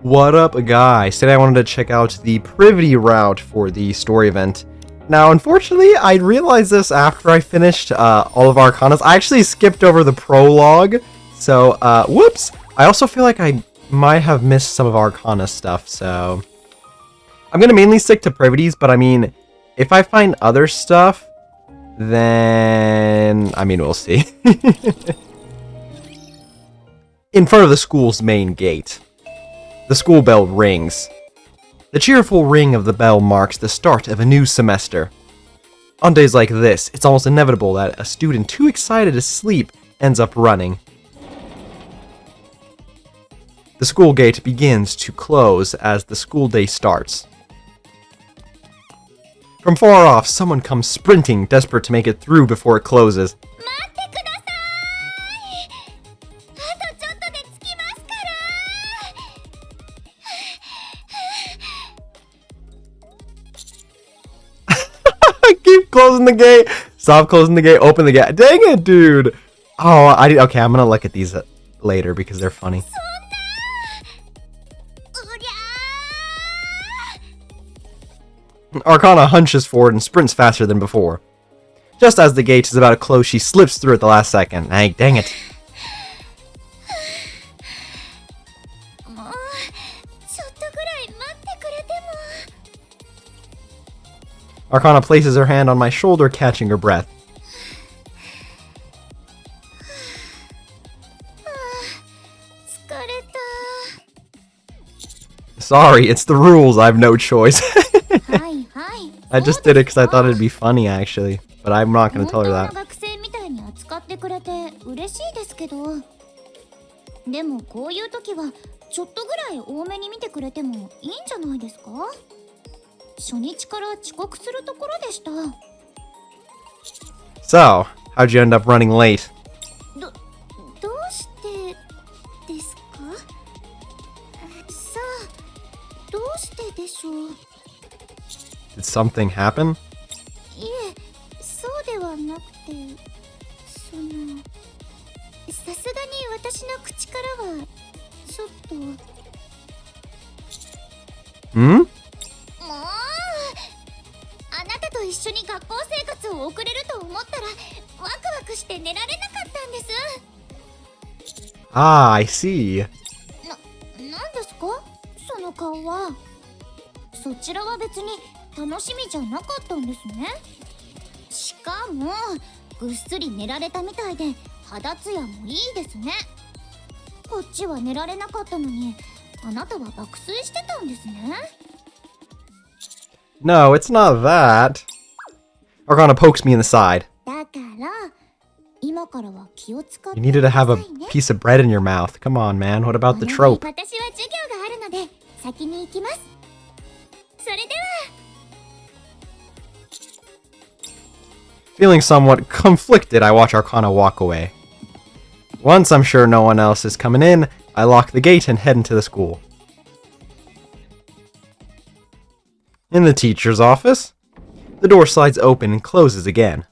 What up, guys? Today I wanted to check out the Privaty route for the story event. Now, unfortunately, I realized this after I finished all of Arcanas. I actually skipped over the prologue, so, whoops! I also feel like I might have missed some of Arcana stuff, so... I'm gonna mainly stick to Privities, but I mean, if I find other stuff, then... I mean, we'll see. In front of the school's main gate, the school bell rings. The cheerful ring of the bell marks the start of a new semester. On days like this, it's almost inevitable that a student too excited to sleep ends up running. The school gate begins to close as the school day starts. From far off, someone comes sprinting, desperate to make it through before it closes. Keep closing the gate. Stop closing the gate. Open the gate. Dang it, dude. Oh, okay, I'm gonna look at these later because they're funny. Arcana hunches forward and sprints faster than before. Just as the gate is about to close, she slips through at the last second. Hey, dang it. Arcana places her hand on my shoulder, catching her breath. Sorry, it's the rules. I have no choice. I just did it because I thought it'd be funny, actually. But I'm not going to tell her that. So, how'd you end up running late? Did something happen? Hmm? Ah, I see. No, it's not that. Arcana pokes me in the side. You needed to have a piece of bread in your mouth. Come on, man. What about the trope? Feeling somewhat conflicted, I watch Arcana walk away. Once I'm sure no one else is coming in, I lock the gate and head into the school. In the teacher's office, the door slides open and closes again.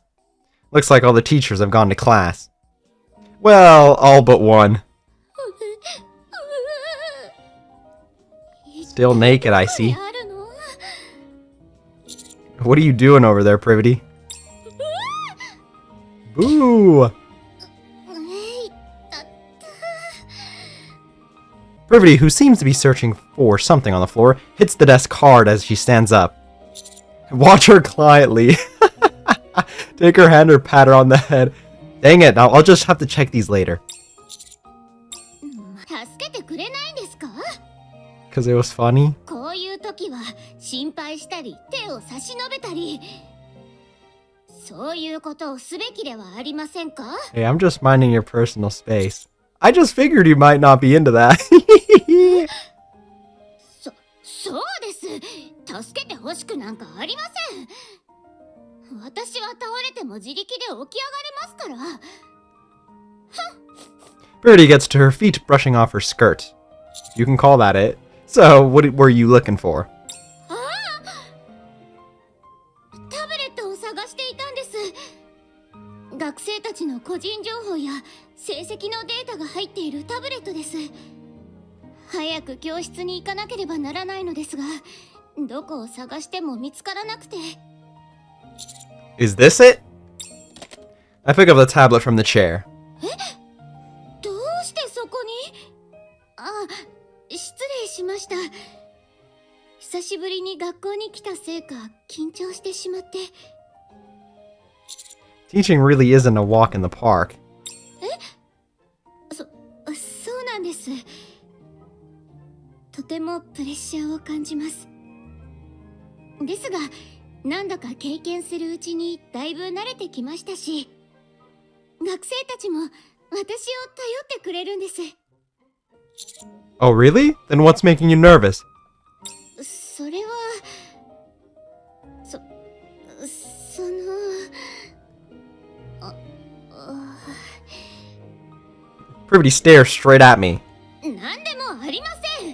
Looks like all the teachers have gone to class. Well, all but one. Still naked, I see. What are you doing over there, Privaty? Boo! Privaty, who seems to be searching for something on the floor, hits the desk hard as she stands up. Watch her quietly. Take her hand or pat her on the head. Dang it, now I'll just have to check these later. Because it was funny? Hey, I'm just minding your personal space. I just figured you might not be into that. Birdie gets to her feet, brushing off her skirt. You can call that it. So, what were you looking for? く教室に行かなければならないのですが、どこを探しても見つからなくて。Is this it? I pick up the tablet from the chair. どうしてそこに？あ、失礼しました。久しぶりに学校に来たせいか緊張してしまって。Teaching really isn't a walk in the park. そうなんです。とてもプレッシャーを感じます。ですが、なんだか経験するうちにだいぶ慣れてきましたし、学生たちも私を頼ってくれるんです。Oh, really? Then what's making you nervous? それは、その、Privaty stares straight at me. なんでもありませ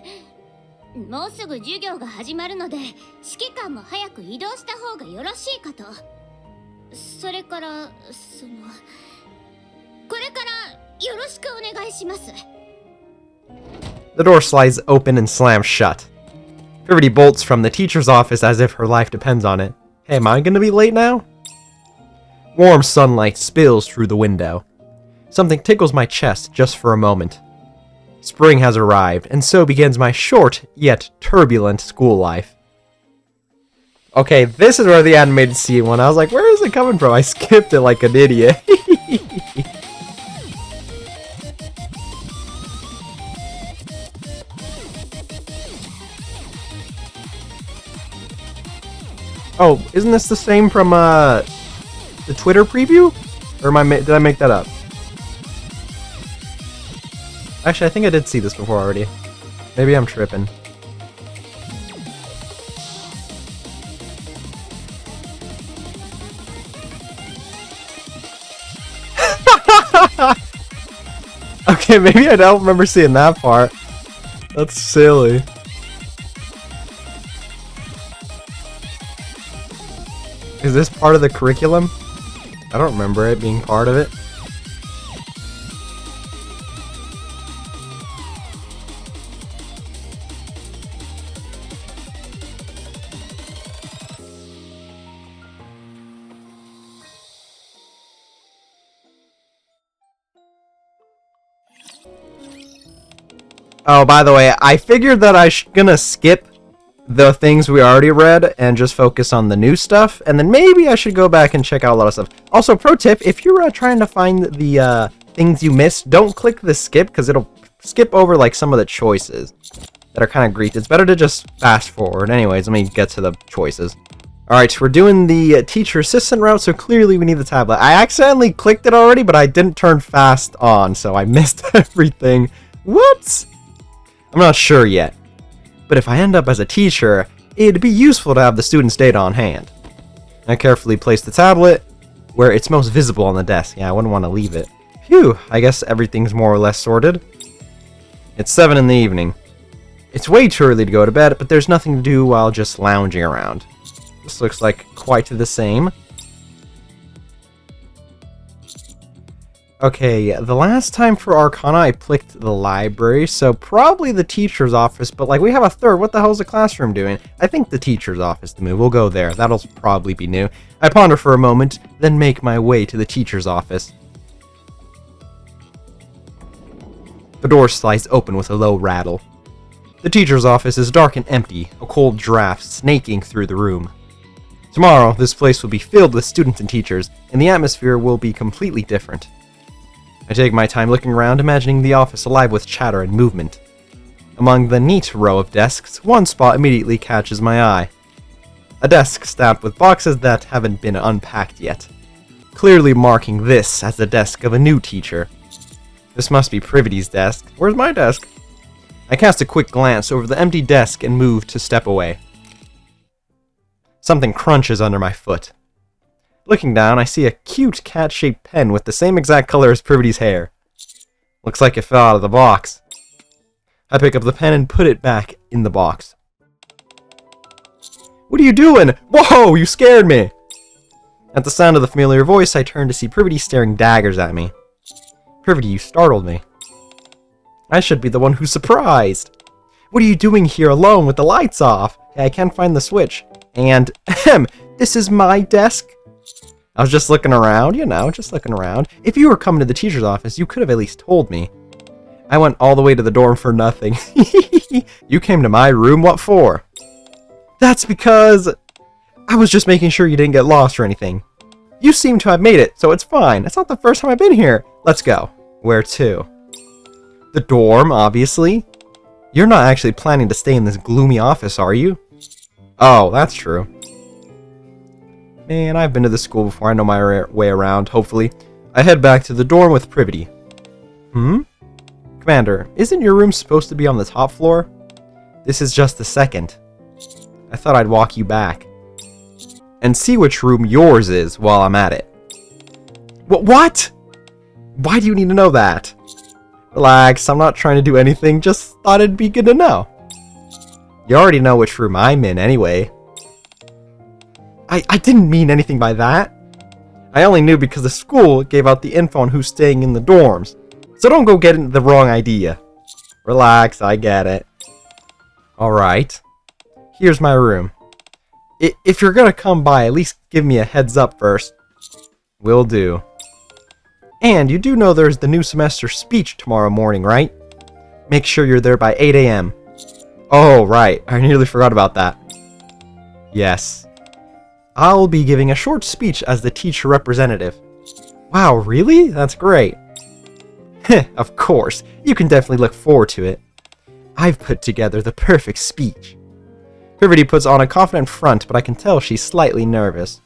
ん。もうすぐ授業が始まるので、指揮官も早く移動した方がよろしいかと。それから、これからよろしくお願いします。The door slides open and slams shut. Privaty bolts from the teacher's office as if her life depends on it. Hey, am I gonna be late now? Warm sunlight spills through the window. Something tickles my chest just for a moment. Spring has arrived, and so begins my short, yet turbulent school life. Okay, this is where the animated scene went. I was like, where is it coming from? I skipped it like an idiot. Oh, isn't this the same from the Twitter preview? Or did I make that up? Actually, I think I did see this before already. Maybe I'm tripping. Okay, maybe I don't remember seeing that part. That's silly. Is this part of the curriculum? I don't remember it being part of it. Oh, by the way, I figured that I was gonna skip the things we already read and just focus on the new stuff, and then maybe I should go back and check out a lot of stuff. Also, pro tip, if you're trying to find the things you missed, don't click the skip, because it'll skip over like some of the choices that are kind of Greek. It's better to just fast forward. Anyways, let me get to the choices. Alright, we're doing the teacher assistant route, so clearly we need the tablet. I accidentally clicked it already, but I didn't turn fast on, so I missed everything. Whoops! I'm not sure yet. But if I end up as a teacher, it'd be useful to have the student's data on hand. I carefully place the tablet where it's most visible on the desk. Yeah, I wouldn't want to leave it. Phew, I guess everything's more or less sorted. It's 7 in the evening. It's way too early to go to bed, but there's nothing to do while just lounging around. This looks like quite the same. Okay, the last time for Arcana I clicked the library, so probably the teacher's office, but like we have a third. What the hell is the classroom doing? I think the teacher's office to move. We'll go there. That'll probably be new. I ponder for a moment, then make my way to the teacher's office. The door slides open with a low rattle. The teacher's office is dark and empty, a cold draft snaking through the room. Tomorrow, this place will be filled with students and teachers, and the atmosphere will be completely different. I take my time looking around, imagining the office alive with chatter and movement. Among the neat row of desks, one spot immediately catches my eye. A desk stamped with boxes that haven't been unpacked yet, clearly marking this as the desk of a new teacher. This must be Privaty's desk. Where's my desk? I cast a quick glance over the empty desk and move to step away. Something crunches under my foot. Looking down, I see a cute cat-shaped pen with the same exact color as Privaty's hair. Looks like it fell out of the box. I pick up the pen and put it back in the box. What are you doing? Whoa, you scared me! At the sound of the familiar voice, I turn to see Privaty staring daggers at me. Privaty, you startled me. I should be the one who's surprised. What are you doing here alone with the lights off? Hey, I can't find the switch. And, this is my desk? I was just looking around, just looking around. If you were coming to the teacher's office, you could have at least told me. I went all the way to the dorm for nothing. You came to my room, what for? That's because I was just making sure you didn't get lost or anything. You seem to have made it, so it's fine. It's not the first time I've been here. Let's go. Where to? The dorm, obviously. You're not actually planning to stay in this gloomy office, are you? Oh, that's true. Man, I've been to this school before. I know my way around, hopefully. I head back to the dorm with Privaty. Commander, isn't your room supposed to be on the top floor? This is just the second. I thought I'd walk you back. And see which room yours is while I'm at it. What? Why do you need to know that? Relax, I'm not trying to do anything, just thought it'd be good to know. You already know which room I'm in anyway. I didn't mean anything by that. I only knew because the school gave out the info on who's staying in the dorms. So don't go getting the wrong idea. Relax, I get it. Alright. Here's my room. If you're gonna come by, at least give me a heads up first. Will do. And you do know there's the new semester speech tomorrow morning, right? Make sure you're there by 8 a.m. Oh, right. I nearly forgot about that. Yes. I'll be giving a short speech as the teacher representative. Wow, really? That's great. Heh, of course. You can definitely look forward to it. I've put together the perfect speech. Privaty puts on a confident front, but I can tell she's slightly nervous.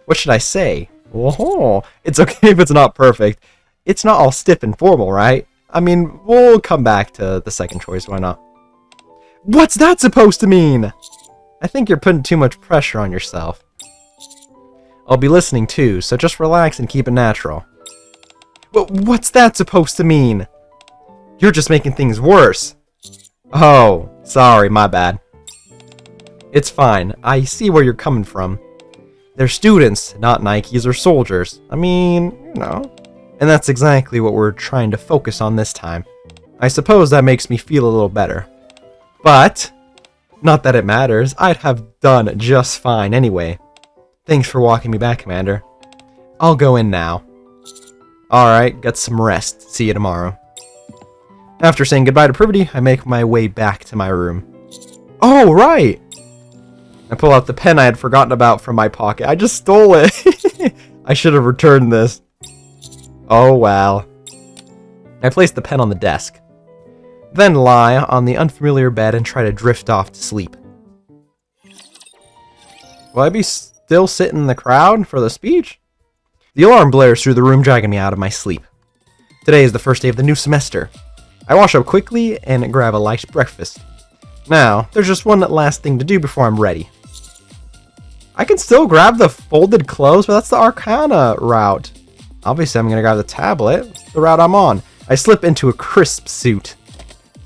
What should I say? Oh, it's okay if it's not perfect. It's not all stiff and formal, right? I mean, we'll come back to the second choice, why not? What's that supposed to mean? I think you're putting too much pressure on yourself. I'll be listening too, so just relax and keep it natural. But what's that supposed to mean? You're just making things worse. Oh, sorry, my bad. It's fine, I see where you're coming from. They're students, not Nikkes or soldiers. I mean, And that's exactly what we're trying to focus on this time. I suppose that makes me feel a little better. But, not that it matters, I'd have done just fine anyway. Thanks for walking me back, Commander. I'll go in now. Alright, get some rest. See you tomorrow. After saying goodbye to Privaty, I make my way back to my room. Oh, right! I pull out the pen I had forgotten about from my pocket. I just stole it! I should have returned this. Oh, well. I place the pen on the desk. Then lie on the unfamiliar bed and try to drift off to sleep. Will I be still sitting in the crowd for the speech? The alarm blares through the room, dragging me out of my sleep. Today is the first day of the new semester. I wash up quickly and grab a light breakfast. Now, there's just one last thing to do before I'm ready. I can still grab the folded clothes, but that's the Arcana route. Obviously, I'm going to grab the tablet. It's the route I'm on. I slip into a crisp suit.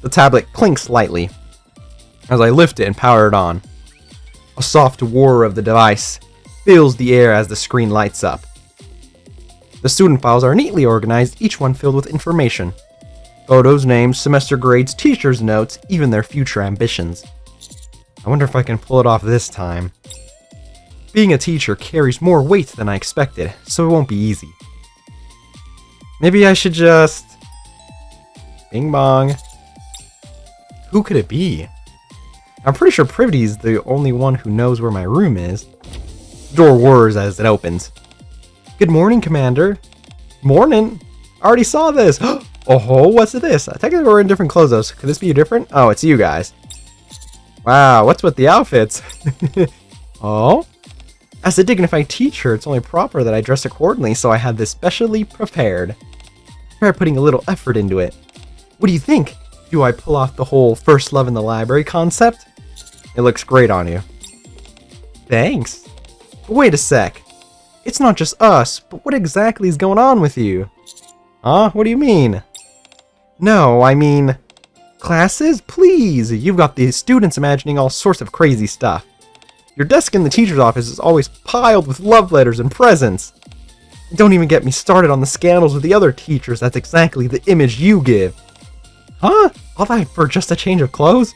The tablet clinks lightly as I lift it and power it on. A soft whir of the device fills the air as the screen lights up. The student files are neatly organized, each one filled with information. Photos, names, semester grades, teachers' notes, even their future ambitions. I wonder if I can pull it off this time. Being a teacher carries more weight than I expected, so it won't be easy. Maybe I should just... Bing bong. Who could it be? I'm pretty sure Privaty's the only one who knows where my room is. The door whirs as it opens. Good morning, Commander. Morning. I already saw this. Oh, what's this? Technically, we're in different clothes, though. Could this be different? Oh, it's you guys. Wow, what's with the outfits? Oh? As a dignified teacher, it's only proper that I dress accordingly, so I had this specially prepared. Try putting a little effort into it. What do you think? Do I pull off the whole first love in the library concept? It looks great on you. Thanks. But wait a sec. It's not just us, but what exactly is going on with you? Huh? What do you mean? No, I mean... Classes? Please! You've got the students imagining all sorts of crazy stuff. Your desk in the teacher's office is always piled with love letters and presents. Don't even get me started on the scandals with the other teachers. That's exactly the image you give. Huh? All that for just a change of clothes?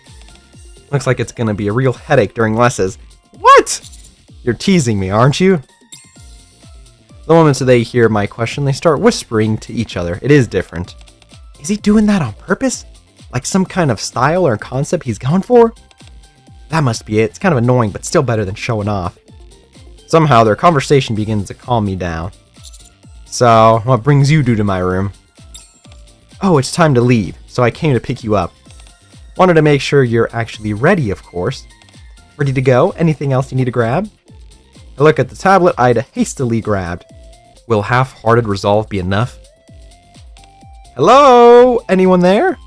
Looks like it's gonna be a real headache during lessons. What? You're teasing me, aren't you? The moment they hear my question, they start whispering to each other. It is different. Is he doing that on purpose? Like some kind of style or concept he's going for? That must be it. It's kind of annoying, but still better than showing off. Somehow, their conversation begins to calm me down. So, what brings you to my room? Oh, it's time to leave, so I came to pick you up. Wanted to make sure you're actually ready, of course. Ready to go? Anything else you need to grab? I look at the tablet I'd hastily grabbed. Will half-hearted resolve be enough? Hello? Anyone there?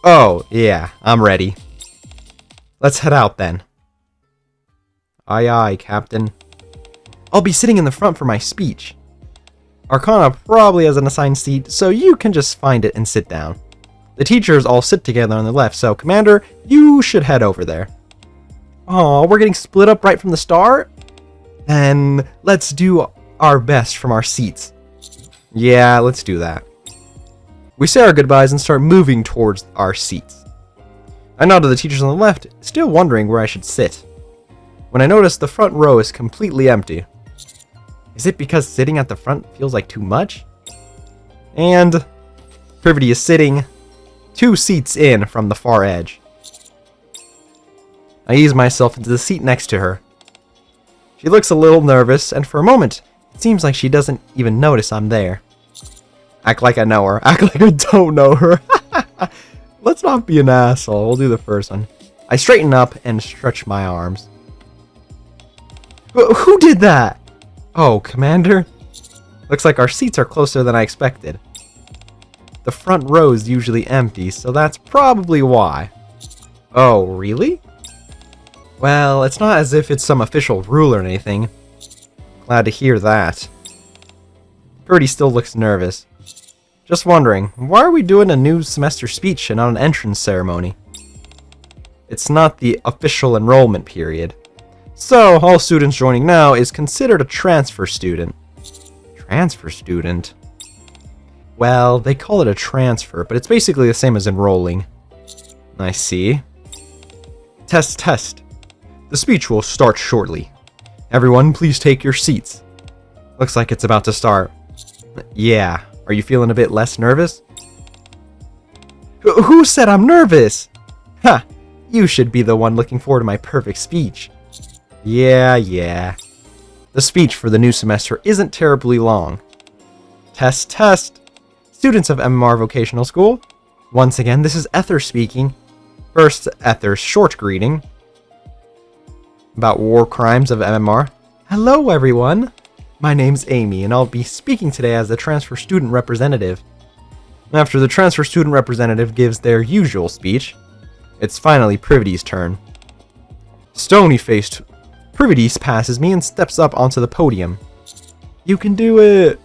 Oh, yeah, I'm ready. Let's head out then. Aye aye, Captain. I'll be sitting in the front for my speech. Arcana probably has an assigned seat, so you can just find it and sit down. The teachers all sit together on the left, so Commander, you should head over there. Oh, we're getting split up right from the start? Then let's do our best from our seats. Yeah, let's do that. We say our goodbyes and start moving towards our seats. I nod to the teachers on the left, still wondering where I should sit. When I notice the front row is completely empty. Is it because sitting at the front feels like too much? And Privaty is sitting 2 seats in from the far edge. I ease myself into the seat next to her. She looks a little nervous, and for a moment, it seems like she doesn't even notice I'm there. Act like I know her. Act like I don't know her. Let's not be an asshole. We'll do the first one. I straighten up and stretch my arms. Who did that? Oh, Commander? Looks like our seats are closer than I expected. The front row is usually empty, so that's probably why. Oh, really? Well, it's not as if it's some official rule or anything. Glad to hear that. Privaty still looks nervous. Just wondering, why are we doing a new semester speech and not an entrance ceremony? It's not the official enrollment period. So, all students joining now is considered a transfer student. Transfer student? Well, they call it a transfer, but it's basically the same as enrolling. I see. Test, test. The speech will start shortly. Everyone, please take your seats. Looks like it's about to start. Yeah, are you feeling a bit less nervous? Who said I'm nervous? Ha, you should be the one looking forward to my perfect speech. Yeah. The speech for the new semester isn't terribly long. Test, test. Students of MMR Vocational School. Once again, this is Ether speaking. First, Ether's short greeting about war crimes of MMR. Hello, everyone. My name's Amy, and I'll be speaking today as the transfer student representative. After the transfer student representative gives their usual speech, it's finally Privaty's turn. Stony-faced Privaty passes me and steps up onto the podium. You can do it!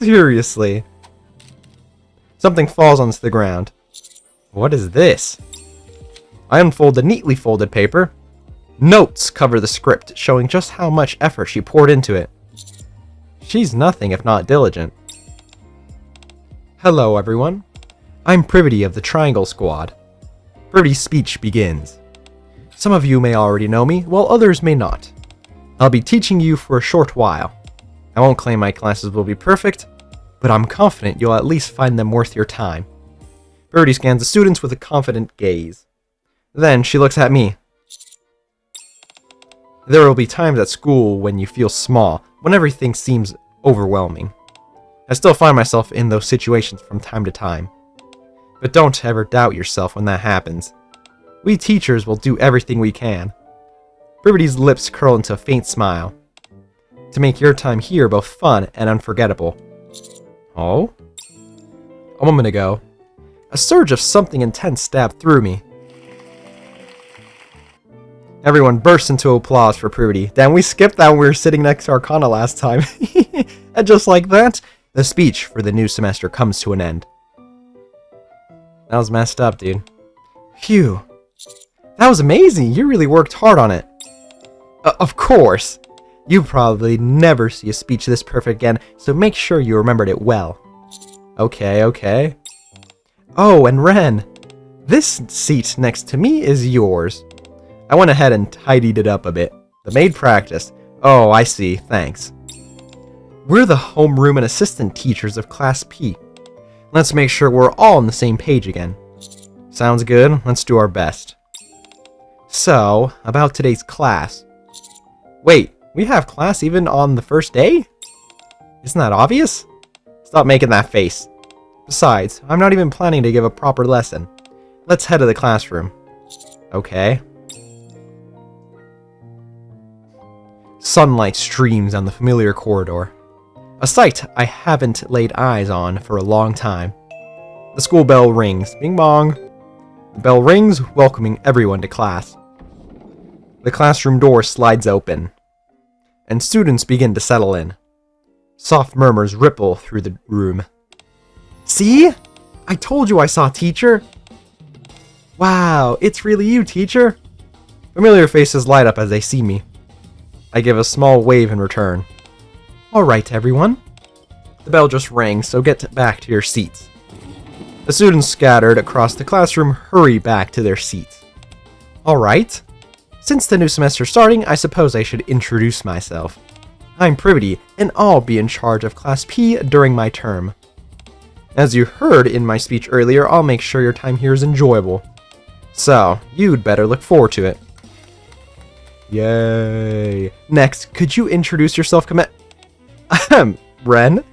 Seriously. Something falls onto the ground. What is this? I unfold the neatly folded paper. Notes cover the script, showing just how much effort she poured into it. She's nothing if not diligent. Hello, everyone. I'm Privaty of the Triangle Squad. Privaty's speech begins. Some of you may already know me, while others may not. I'll be teaching you for a short while. I won't claim my classes will be perfect, but I'm confident you'll at least find them worth your time. Privaty scans the students with a confident gaze. Then she looks at me. There will be times at school when you feel small, when everything seems overwhelming. I still find myself in those situations from time to time. But don't ever doubt yourself when that happens. We teachers will do everything we can. Privaty's lips curl into a faint smile. To make your time here both fun and unforgettable. Oh? A moment ago, a surge of something intense stabbed through me. Everyone bursts into applause for Privaty. Damn, we skipped that when we were sitting next to Arcana last time. And just like that, the speech for the new semester comes to an end. That was messed up, dude. Phew. That was amazing. You really worked hard on it. Of course. You probably never see a speech this perfect again, so make sure you remembered it well. Okay. Oh, and Ren, this seat next to me is yours. I went ahead and tidied it up a bit. The maid practiced. Oh, I see, thanks. We're the homeroom and assistant teachers of Class P. Let's make sure we're all on the same page again. Sounds good, let's do our best. So, about today's class. Wait, we have class even on the first day? Isn't that obvious? Stop making that face. Besides, I'm not even planning to give a proper lesson. Let's head to the classroom. Okay. Sunlight streams down the familiar corridor. A sight I haven't laid eyes on for a long time. The school bell rings. Bing bong. The bell rings, welcoming everyone to class. The classroom door slides open, and students begin to settle in. Soft murmurs ripple through the room. See? I told you I saw teacher. Wow, it's really you, teacher. Familiar faces light up as they see me. I give a small wave in return. Alright, everyone. The bell just rang, so get back to your seats. The students scattered across the classroom hurry back to their seats. Alright. Since the new semester's starting, I suppose I should introduce myself. I'm Privaty, and I'll be in charge of Class P during my term. As you heard in my speech earlier, I'll make sure your time here is enjoyable. So, you'd better look forward to it. Yay. Next, could you introduce yourself, Ren?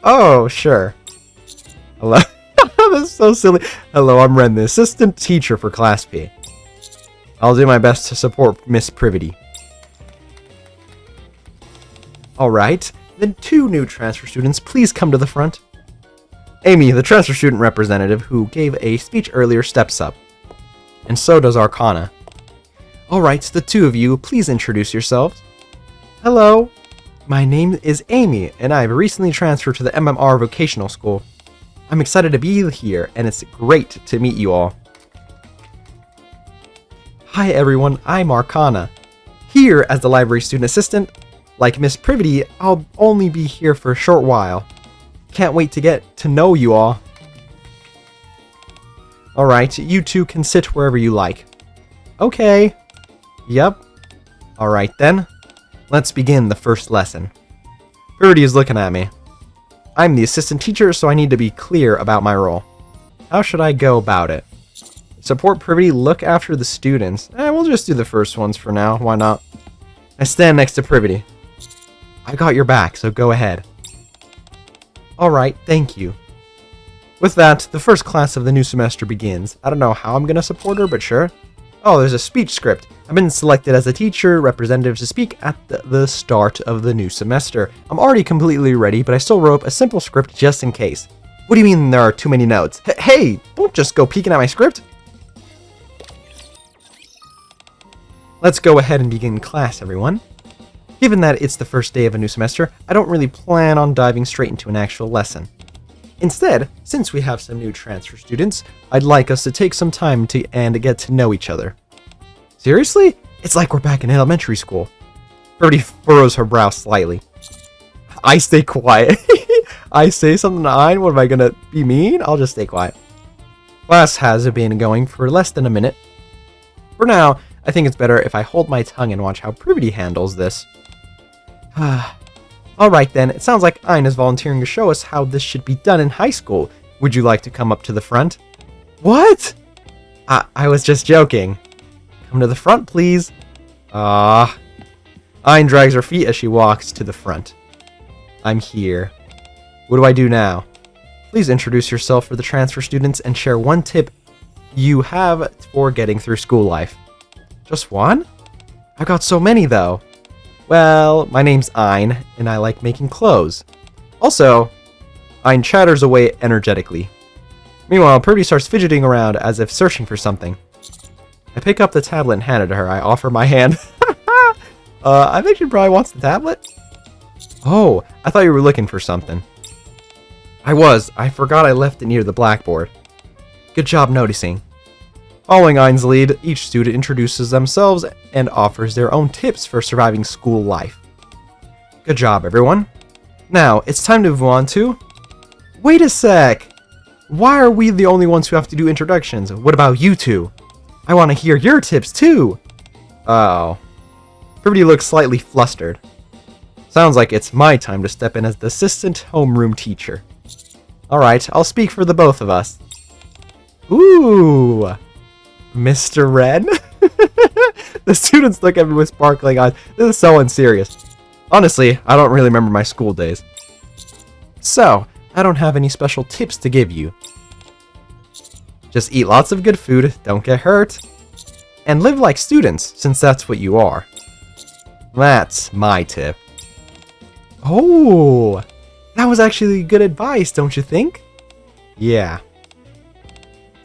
Oh, sure. Hello. That's so silly. Hello, I'm Ren, the assistant teacher for Class P. I'll do my best to support Miss Privaty. Alright, then 2 new transfer students, please come to the front. Amy, the transfer student representative who gave a speech earlier, steps up. And so does Arcana. Alright, the 2 of you, please introduce yourselves. Hello, my name is Amy, and I've recently transferred to the MMR Vocational School. I'm excited to be here, and it's great to meet you all. Hi everyone, I'm Arcana. Here as the library student assistant. Like Miss Privaty, I'll only be here for a short while. Can't wait to get to know you all. Alright, you 2 can sit wherever you like. Okay. Yep. Alright then. Let's begin the first lesson. Privaty is looking at me. I'm the assistant teacher, so I need to be clear about my role. How should I go about it? Support Privaty, look after the students. We'll just do the first ones for now, why not? I stand next to Privaty. I got your back, so go ahead. Alright, thank you. With that, the first class of the new semester begins. I don't know how I'm gonna support her, but sure. Oh, there's a speech script. I've been selected as a teacher representative to speak at the start of the new semester. I'm already completely ready, but I still wrote a simple script just in case. What do you mean there are too many notes? Hey, don't just go peeking at my script. Let's go ahead and begin class, everyone. Given that it's the first day of a new semester, I don't really plan on diving straight into an actual lesson. Instead, since we have some new transfer students, I'd like us to take some time and get to know each other. Seriously? It's like we're back in elementary school. Birdie furrows her brow slightly. I stay quiet. I say something to Ein, what am I gonna be mean? I'll just stay quiet. Class has been going for less than a minute. For now, I think it's better if I hold my tongue and watch how Privaty handles this. Alright then, it sounds like Ein is volunteering to show us how this should be done in high school. Would you like to come up to the front? What? I was just joking. Come to the front, please. Ein drags her feet as she walks to the front. I'm here. What do I do now? Please introduce yourself for the transfer students and share one tip you have for getting through school life. Just one? I've got so many though. Well, my name's Ein, and I like making clothes. Also, Ein chatters away energetically. Meanwhile, Privaty starts fidgeting around as if searching for something. I pick up the tablet and hand it to her. I offer my hand. I think she probably wants the tablet. Oh, I thought you were looking for something. I was. I forgot I left it near the blackboard. Good job noticing. Following Ein's lead, each student introduces themselves and offers their own tips for surviving school life. Good job, everyone. Now, it's time to move on to... Wait a sec! Why are we the only ones who have to do introductions? What about you two? I want to hear your tips too. Oh. Privaty looks slightly flustered. Sounds like it's my time to step in as the assistant homeroom teacher. Alright, I'll speak for the both of us. Ooh! Mr. Wren? The students look at me with sparkling eyes. This is so unserious. Honestly, I don't really remember my school days. So, I don't have any special tips to give you. Just eat lots of good food, don't get hurt, and live like students, since that's what you are. That's my tip. Oh, that was actually good advice, don't you think? Yeah.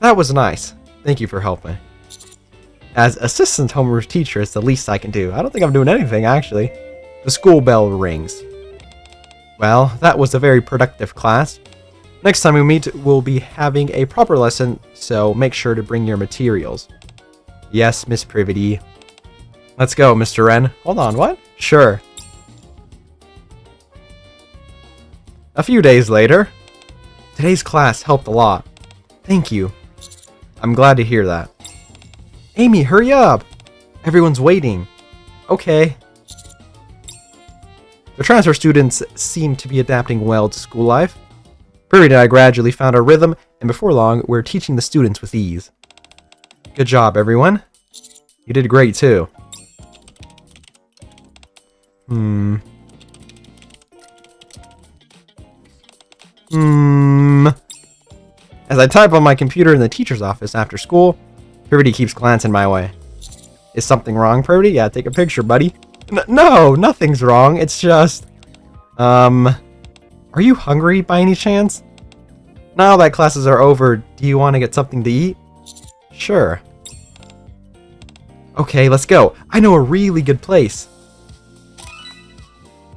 That was nice. Thank you for helping. As assistant homeroom teacher, it's the least I can do. I don't think I'm doing anything, actually. The school bell rings. Well, that was a very productive class. Next time we meet, we'll be having a proper lesson, so make sure to bring your materials. Yes, Miss Privaty. Let's go, Mr. Wren. Hold on, what? Sure. A few days later. Today's class helped a lot. Thank you. I'm glad to hear that. Amy, hurry up! Everyone's waiting. Okay. The transfer students seem to be adapting well to school life. Privaty and I gradually found our rhythm, and before long, we're teaching the students with ease. Good job, everyone. You did great, too. As I type on my computer in the teacher's office after school, Privaty keeps glancing my way. Is something wrong, Privaty? Yeah, take a picture, buddy. No, nothing's wrong. It's just... Are you hungry by any chance? Now that classes are over, do you want to get something to eat? Sure. Okay, let's go. I know a really good place.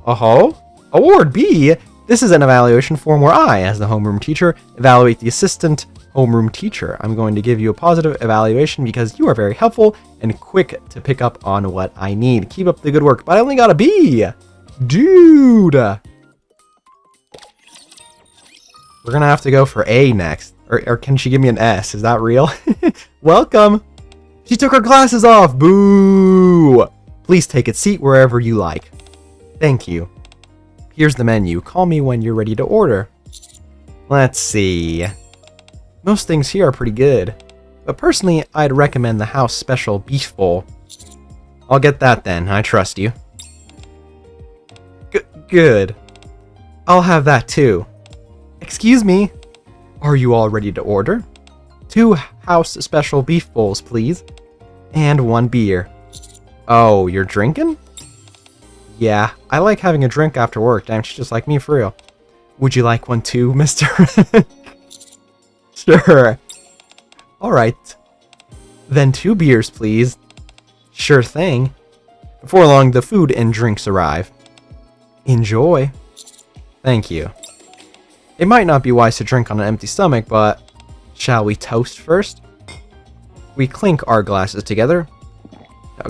Oh-ho. Award B! This is an evaluation form where I, as the homeroom teacher, evaluate the assistant homeroom teacher. I'm going to give you a positive evaluation because you are very helpful and quick to pick up on what I need. Keep up the good work, but I only got a B! Dude! We're gonna have to go for A next. Or can she give me an S? Is that real? Welcome! She took her glasses off! Boo! Please take a seat wherever you like. Thank you. Here's the menu. Call me when you're ready to order. Let's see. Most things here are pretty good. But personally, I'd recommend the house special beef bowl. I'll get that then. I trust you. Good. I'll have that too. Excuse me. Are you all ready to order? 2 house special beef bowls, please. And 1 beer. Oh, you're drinking? Yeah, I like having a drink after work. Damn, she's just like me for real. Would you like one too, Mr. Sure. Alright. Then 2 beers, please. Sure thing. Before long, the food and drinks arrive. Enjoy. Thank you. It might not be wise to drink on an empty stomach, but... Shall we toast first? We clink our glasses together.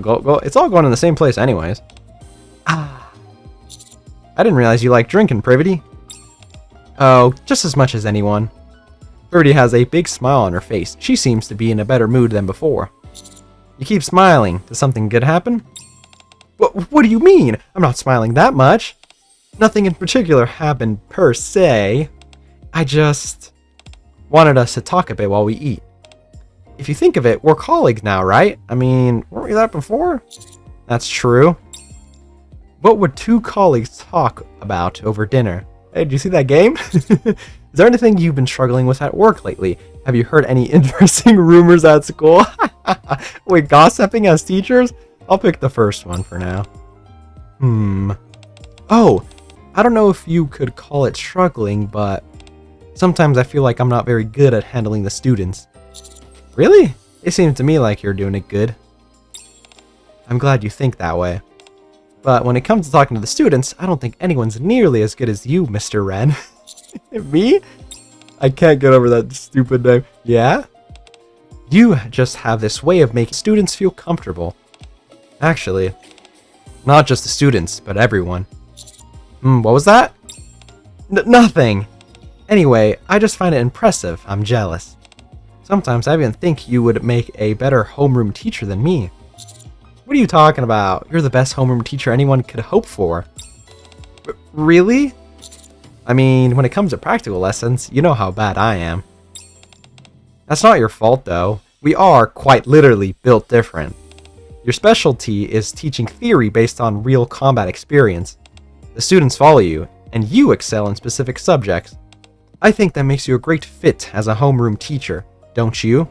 Go. It's all going in the same place anyways. Ah. I didn't realize you liked drinking, Privaty. Oh, just as much as anyone. Privaty has a big smile on her face. She seems to be in a better mood than before. You keep smiling. Does something good happen? What do you mean? I'm not smiling that much. Nothing in particular happened per se. I just wanted us to talk a bit while we eat. If you think of it, we're colleagues now, right? I mean, weren't we that before? That's true. What would 2 colleagues talk about over dinner? Hey, did you see that game? Is there anything you've been struggling with at work lately? Have you heard any interesting rumors at school? Wait, gossiping as teachers? I'll pick the first one for now. Oh, I don't know if you could call it struggling, but sometimes I feel like I'm not very good at handling the students. Really? It seems to me like you're doing it good. I'm glad you think that way. But when it comes to talking to the students, I don't think anyone's nearly as good as you, Mr. Wren. Me? I can't get over that stupid name. Yeah? You just have this way of making students feel comfortable. Actually, not just the students, but everyone. What was that? Nothing. Anyway, I just find it impressive. I'm jealous. Sometimes I even think you would make a better homeroom teacher than me. What are you talking about? You're the best homeroom teacher anyone could hope for. Really? I mean, when it comes to practical lessons, you know how bad I am. That's not your fault, though. We are, quite literally, built different. Your specialty is teaching theory based on real combat experience. The students follow you, and you excel in specific subjects. I think that makes you a great fit as a homeroom teacher, don't you?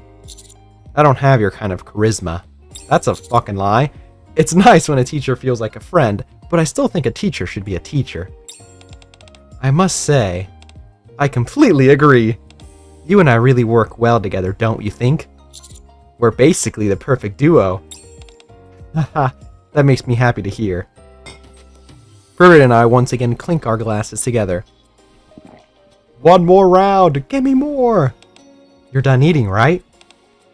I don't have your kind of charisma. That's a fucking lie. It's nice when a teacher feels like a friend, but I still think a teacher should be a teacher. I must say, I completely agree. You and I really work well together, don't you think? We're basically the perfect duo. Haha, that makes me happy to hear. Privaty and I once again clink our glasses together. One more round! Give me more! You're done eating, right?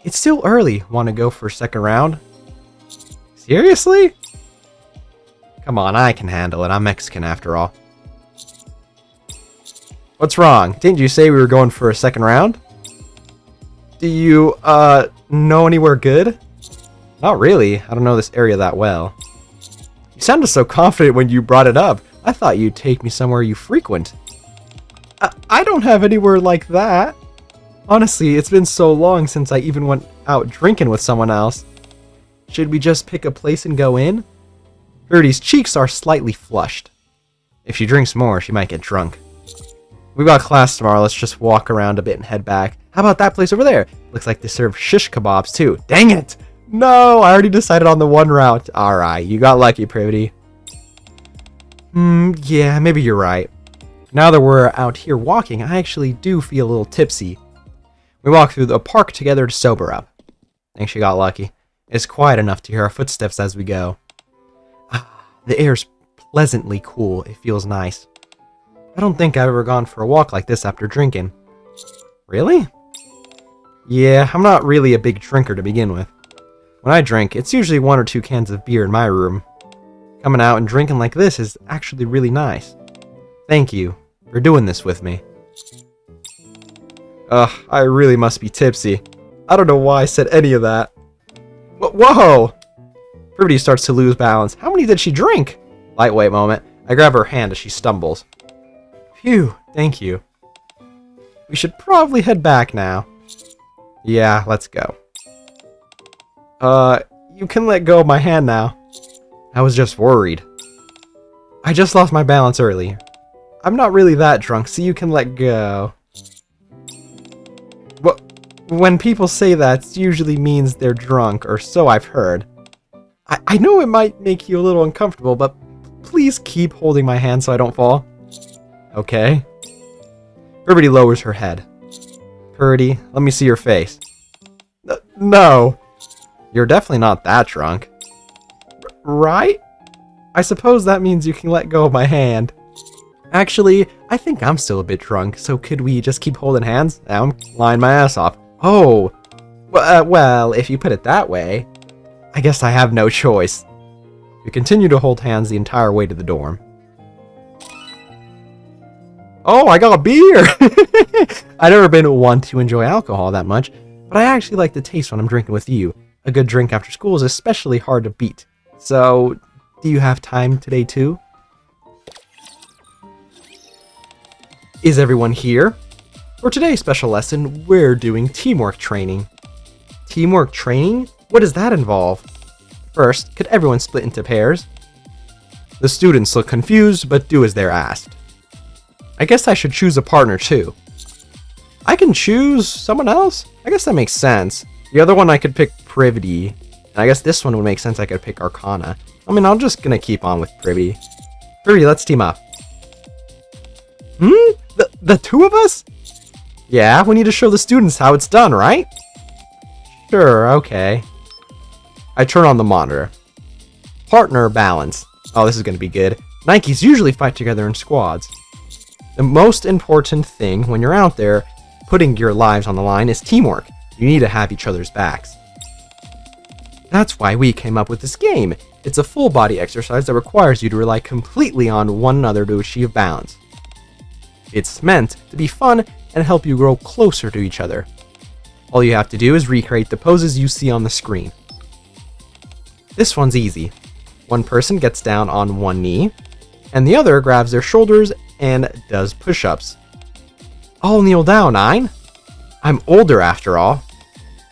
It's still early. Want to go for a second round? Seriously? Come on, I can handle it. I'm Mexican after all. What's wrong? Didn't you say we were going for a second round? Do you, know anywhere good? Not really. I don't know this area that well. You sounded so confident when you brought it up. I thought you'd take me somewhere you frequent. I don't have anywhere like that. Honestly, it's been so long since I even went out drinking with someone else. Should we just pick a place and go in? Birdie's cheeks are slightly flushed. If she drinks more, she might get drunk. We've got class tomorrow. Let's just walk around a bit and head back. How about that place over there? Looks like they serve shish kebabs too. Dang it! No, I already decided on the one route. Alright, you got lucky, Privaty. Yeah, maybe you're right. Now that we're out here walking, I actually do feel a little tipsy. We walk through the park together to sober up. Think she got lucky. It's quiet enough to hear our footsteps as we go. The air's pleasantly cool. It feels nice. I don't think I've ever gone for a walk like this after drinking. Really? Yeah, I'm not really a big drinker to begin with. When I drink, it's usually 1 or 2 cans of beer in my room. Coming out and drinking like this is actually really nice. Thank you for doing this with me. I really must be tipsy. I don't know why I said any of that. Whoa! Privaty starts to lose balance. How many did she drink? Lightweight moment. I grab her hand as she stumbles. Phew, thank you. We should probably head back now. Yeah, let's go. You can let go of my hand now. I was just worried. I just lost my balance earlier. I'm not really that drunk, so you can let go. Well, when people say that, it usually means they're drunk, or so I've heard. I know it might make you a little uncomfortable, but please keep holding my hand so I don't fall. Okay. Privaty lowers her head. Privaty, let me see your face. No. You're definitely not that drunk. Right? I suppose that means you can let go of my hand. Actually, I think I'm still a bit drunk, so could we just keep holding hands? I'm lying my ass off. Oh. Well, if you put it that way, I guess I have no choice. We continue to hold hands the entire way to the dorm. Oh, I got a beer! I've never been one to enjoy alcohol that much, but I actually like the taste when I'm drinking with you. A good drink after school is especially hard to beat. So, do you have time today too? Is everyone here? For today's special lesson, we're doing teamwork training. Teamwork training? What does that involve? First, could everyone split into pairs? The students look confused, but do as they're asked. I guess I should choose a partner too. I can choose someone else? I guess that makes sense. The other one I could pick Privaty. And I guess this one would make sense I could pick Arcana. I mean, I'm just gonna keep on with Privaty. Privaty, let's team up. The two of us? Yeah, we need to show the students how it's done, right? Sure, okay. I turn on the monitor. Partner balance. Oh, this is gonna be good. Nikes usually fight together in squads. The most important thing when you're out there putting your lives on the line is teamwork. You need to have each other's backs. That's why we came up with this game. It's a full body exercise that requires you to rely completely on one another to achieve balance. It's meant to be fun and help you grow closer to each other. All you have to do is recreate the poses you see on the screen. This one's easy. One person gets down on one knee, and the other grabs their shoulders and does push-ups. I'll kneel down, Nine. I'm older after all.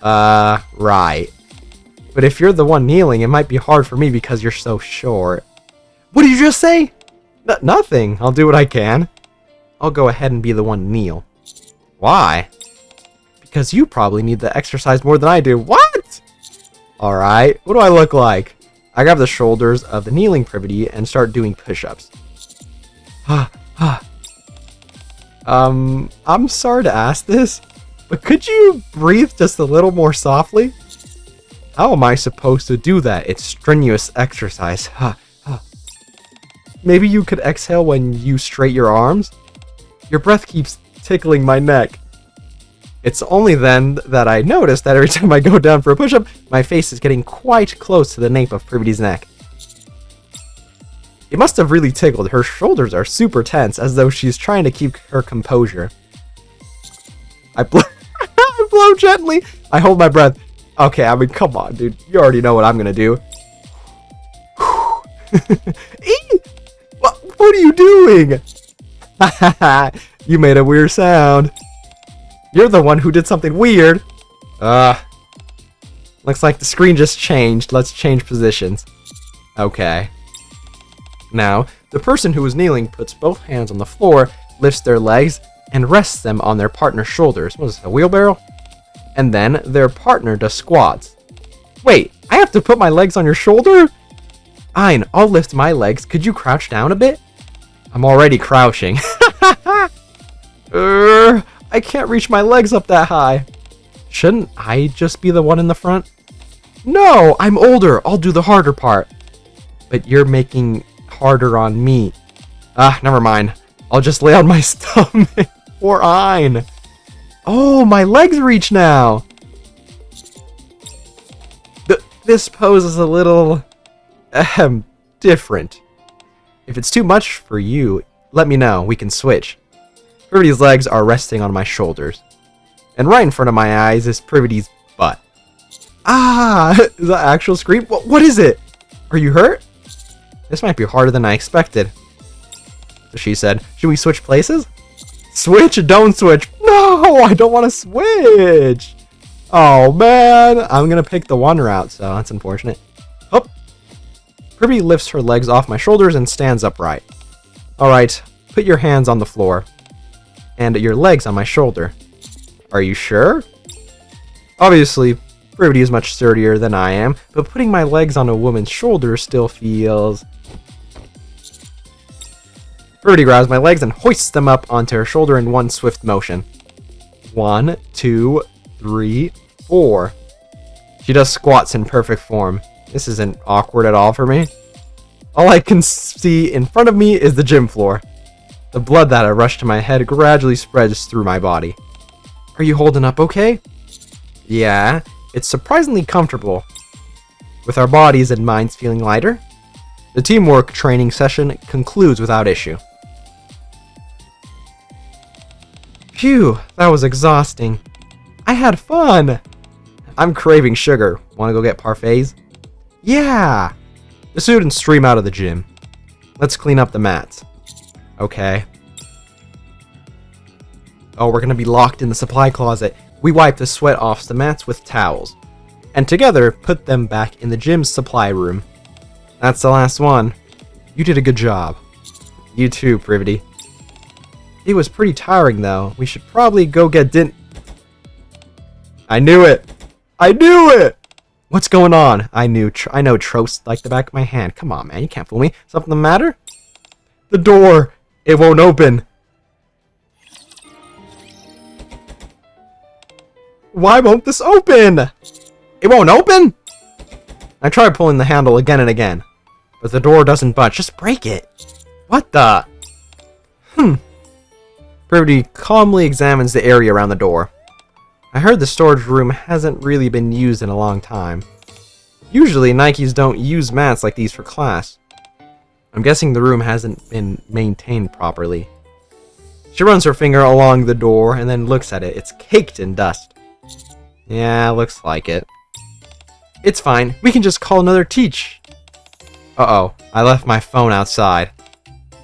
Right. But if you're the one kneeling, it might be hard for me because you're so short. What did you just say? Nothing. I'll do what I can. I'll go ahead and be the one to kneel. Why? Because you probably need the exercise more than I do. What? Alright, what do I look like? I grab the shoulders of the kneeling Privaty and start doing push-ups. I'm sorry to ask this, but could you breathe just a little more softly? How am I supposed to do that? It's strenuous exercise. Maybe you could exhale when you straighten your arms? Your breath keeps tickling my neck. It's only then that I notice that every time I go down for a push-up, my face is getting quite close to the nape of Privaty's neck. It must have really tickled. Her shoulders are super tense, as though she's trying to keep her composure. I blow I blow gently. I hold my breath. Okay, I mean, come on, dude. You already know what I'm gonna do. What are you doing? You made a weird sound. You're the one who did something weird. Looks like the screen just changed. Let's change positions. Okay. Now, the person who is kneeling puts both hands on the floor, lifts their legs, and rests them on their partner's shoulders. What is this, a wheelbarrow? And then their partner does squats. Wait, I have to put my legs on your shoulder? Fine, I'll lift my legs. Could you crouch down a bit? I'm already crouching. I can't reach my legs up that high. Shouldn't I just be the one in the front? No, I'm older. I'll do the harder part. But you're making harder on me. Never mind. I'll just lay on my stomach. Poor Ein. Oh, my legs reach now. This pose is a little different. If it's too much for you, let me know. We can switch. Privaty's legs are resting on my shoulders. And right in front of my eyes is Privaty's butt. Is that actual scream? What is it? Are you hurt? This might be harder than I expected. So she said, should we switch places? Switch? Don't switch. No, I don't want to switch. Oh, man. I'm going to pick the one route, so that's unfortunate. Oh. Privaty lifts her legs off my shoulders and stands upright. Alright, put your hands on the floor. And your legs on my shoulder. Are you sure? Obviously, Privaty is much sturdier than I am, but putting my legs on a woman's shoulder still feels... Privaty grabs my legs and hoists them up onto her shoulder in one swift motion. 1, 2, 3, 4. She does squats in perfect form. This isn't awkward at all for me. All I can see in front of me is the gym floor. The blood that had rushed to my head gradually spreads through my body. Are you holding up okay? Yeah, it's surprisingly comfortable. With our bodies and minds feeling lighter, the teamwork training session concludes without issue. Phew, that was exhausting. I had fun! I'm craving sugar. Wanna go get parfaits? Yeah! The students stream out of the gym. Let's clean up the mats. Okay. Oh, we're gonna be locked in the supply closet. We wipe the sweat off the mats with towels. And together, put them back in the gym's supply room. That's the last one. You did a good job. You too, Privaty. It was pretty tiring, though. We should probably go get I knew it! I knew it! What's going on? I know Trost like the back of my hand. Come on, man. You can't fool me. Something the matter? The door! It won't open. Why won't this open? It won't open? I tried pulling the handle again and again, but the door doesn't budge. Just break it. What the? Privaty calmly examines the area around the door. I heard the storage room hasn't really been used in a long time. Usually, Nikkes don't use mats like these for class. I'm guessing the room hasn't been maintained properly. She runs her finger along the door and then looks at it. It's caked in dust. Yeah, looks like it. It's fine. We can just call another teach. Uh-oh. I left my phone outside.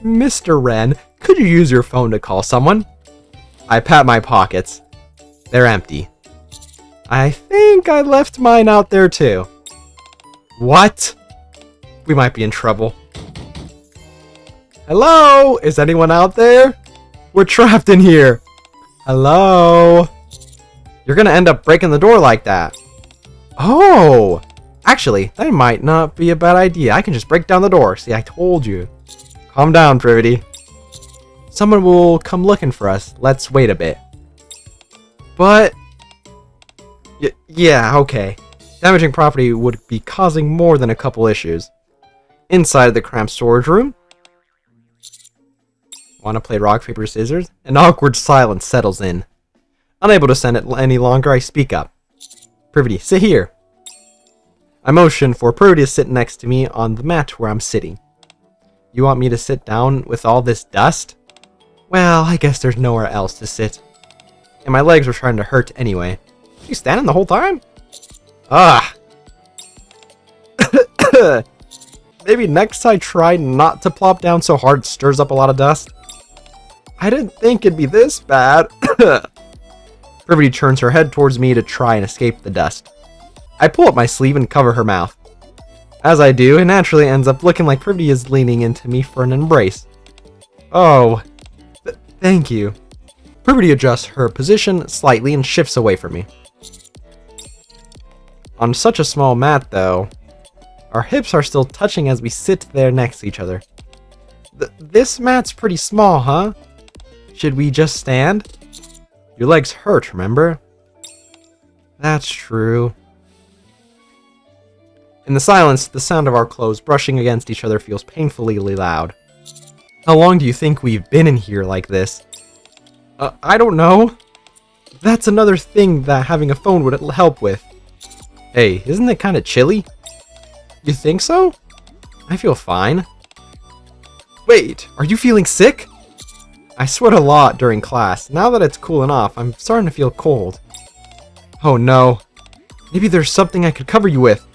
Mr. Wren, could you use your phone to call someone? I pat my pockets. They're empty. I think I left mine out there too. What? We might be in trouble. Hello? Is anyone out there? We're trapped in here. Hello? You're gonna end up breaking the door like that. Oh! Actually, that might not be a bad idea. I can just break down the door. See, I told you. Calm down, Privaty. Someone will come looking for us. Let's wait a bit. But... yeah, okay. Damaging property would be causing more than a couple issues. Inside the cramped storage room. Want to play rock, paper, scissors? An awkward silence settles in. Unable to stand it any longer, I speak up. Privaty, sit here. I motion for Privaty to sit next to me on the mat where I'm sitting. You want me to sit down with all this dust? Well, I guess there's nowhere else to sit. And my legs were trying to hurt anyway. You standing the whole time? Ah! Maybe next I try not to plop down so hard it stirs up a lot of dust. I didn't think it'd be this bad. Privaty turns her head towards me to try and escape the dust. I pull up my sleeve and cover her mouth. As I do, it naturally ends up looking like Privaty is leaning into me for an embrace. Oh, thank you. Privaty adjusts her position slightly and shifts away from me. On such a small mat, though, our hips are still touching as we sit there next to each other. This mat's pretty small, huh? Should we just stand? Your legs hurt, remember? That's true. In the silence, the sound of our clothes brushing against each other feels painfully loud. How long do you think we've been in here like this? I don't know. That's another thing that having a phone would help with. Hey, isn't it kind of chilly? You think so? I feel fine. Wait, are you feeling sick? I sweat a lot during class. Now that it's cooling off, I'm starting to feel cold. Oh no. Maybe there's something I could cover you with.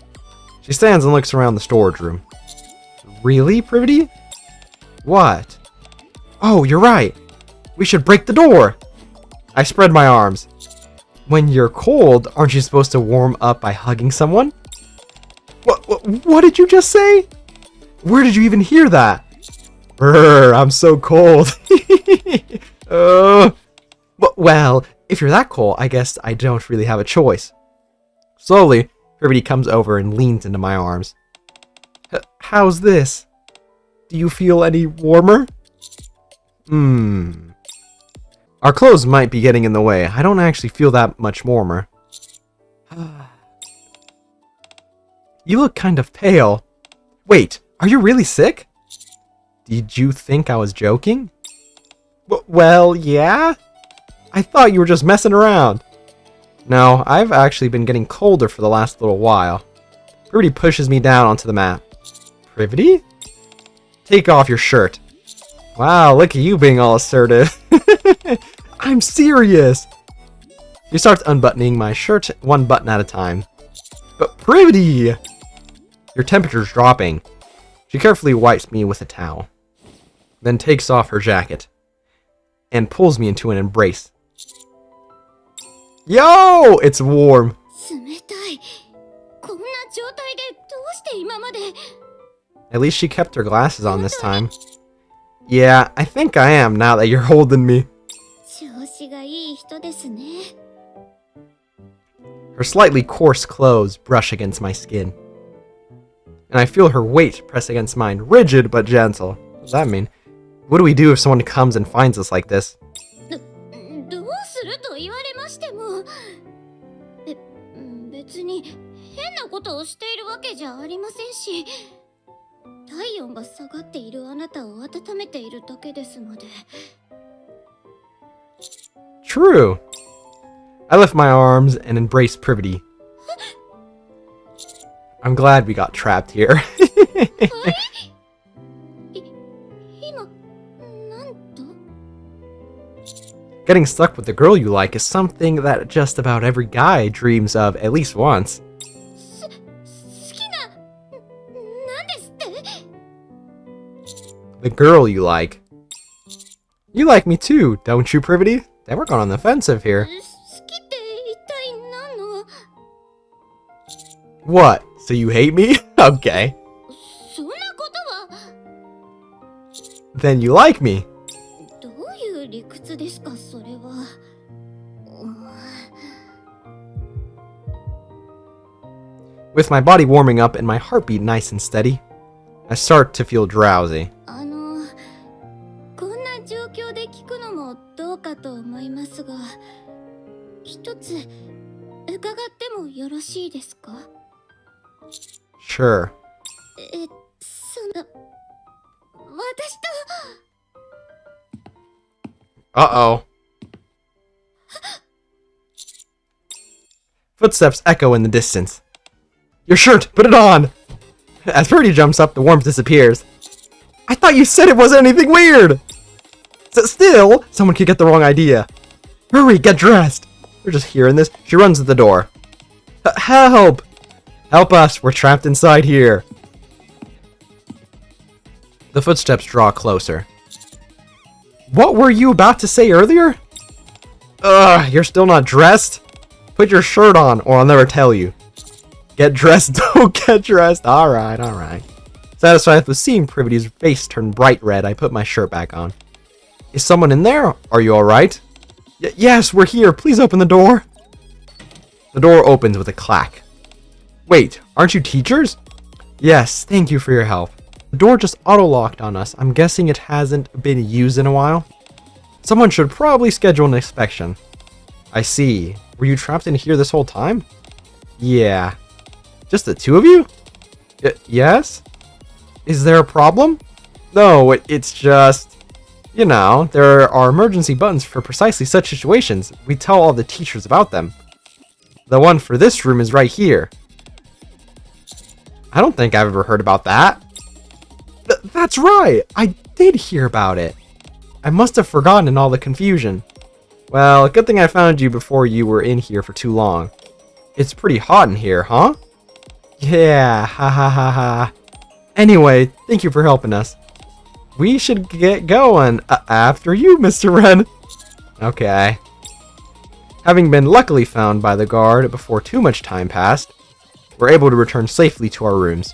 She stands and looks around the storage room. Really, Privaty? What? Oh, you're right. We should break the door. I spread my arms. When you're cold, aren't you supposed to warm up by hugging someone? What did you just say? Where did you even hear that? Brr, I'm so cold. Well, if you're that cold, I guess I don't really have a choice. Slowly, Privaty comes over and leans into my arms. How's this? Do you feel any warmer? Our clothes might be getting in the way. I don't actually feel that much warmer. You look kind of pale. Wait, are you really sick? Did you think I was joking? Well, yeah? I thought you were just messing around. No, I've actually been getting colder for the last little while. Privaty pushes me down onto the mat. Privaty? Take off your shirt. Wow, look at you being all assertive. I'm serious. She starts unbuttoning my shirt one button at a time. But Privaty! Your temperature's dropping. She carefully wipes me with a towel. Then takes off her jacket. And pulls me into an embrace. Yo! It's warm. At least she kept her glasses on this time. Yeah, I think I am now that you're holding me. Her slightly coarse clothes brush against my skin. And I feel her weight press against mine, rigid but gentle. What does that mean? What do we do if someone comes and finds us like this? True. I lift my arms and embrace Privaty. I'm glad we got trapped here. Getting stuck with the girl you like is something that just about every guy dreams of at least once. 好きな、なんですって？ The girl you like. You like me too, don't you, Privaty? Then we're going on the offensive here. 好きって一体何の？ What? So you hate me? Okay. そんなことは。 Then you like me. どういう理屈ですか、それは。With my body warming up and my heartbeat nice and steady, I start to feel drowsy. こんな状況で聞くのもどうかと思いますが、一つ伺ってもよろしいですか？ Sure. 私と。 Uh-oh. Footsteps echo in the distance. Your shirt! Put it on! As Birdie jumps up, the warmth disappears. I thought you said it wasn't anything weird! Still, someone could get the wrong idea. Hurry, get dressed! We're just hearing this. She runs to the door. Help! Help us, we're trapped inside here. The footsteps draw closer. What were you about to say earlier? Ugh, you're still not dressed? Put your shirt on, or I'll never tell you. Get dressed, don't get dressed. Alright, alright. Satisfied with seeing Privaty's face turn bright red, I put my shirt back on. Is someone in there? Are you alright? Yes, we're here. Please open the door. The door opens with a clack. Wait, aren't you teachers? Yes, thank you for your help. The door just auto-locked on us. I'm guessing it hasn't been used in a while. Someone should probably schedule an inspection. I see. Were you trapped in here this whole time? Yeah. Just the two of you? Yes? Is there a problem? No, it's just... You know, there are emergency buttons for precisely such situations. We tell all the teachers about them. The one for this room is right here. I don't think I've ever heard about that. That's right! I did hear about it. I must have forgotten in all the confusion. Well, good thing I found you before you were in here for too long. It's pretty hot in here, huh? Yeah, ha ha ha ha. Anyway, thank you for helping us. We should get going. After you, Mr. Wren. Okay. Having been luckily found by the guard before too much time passed, we're able to return safely to our rooms.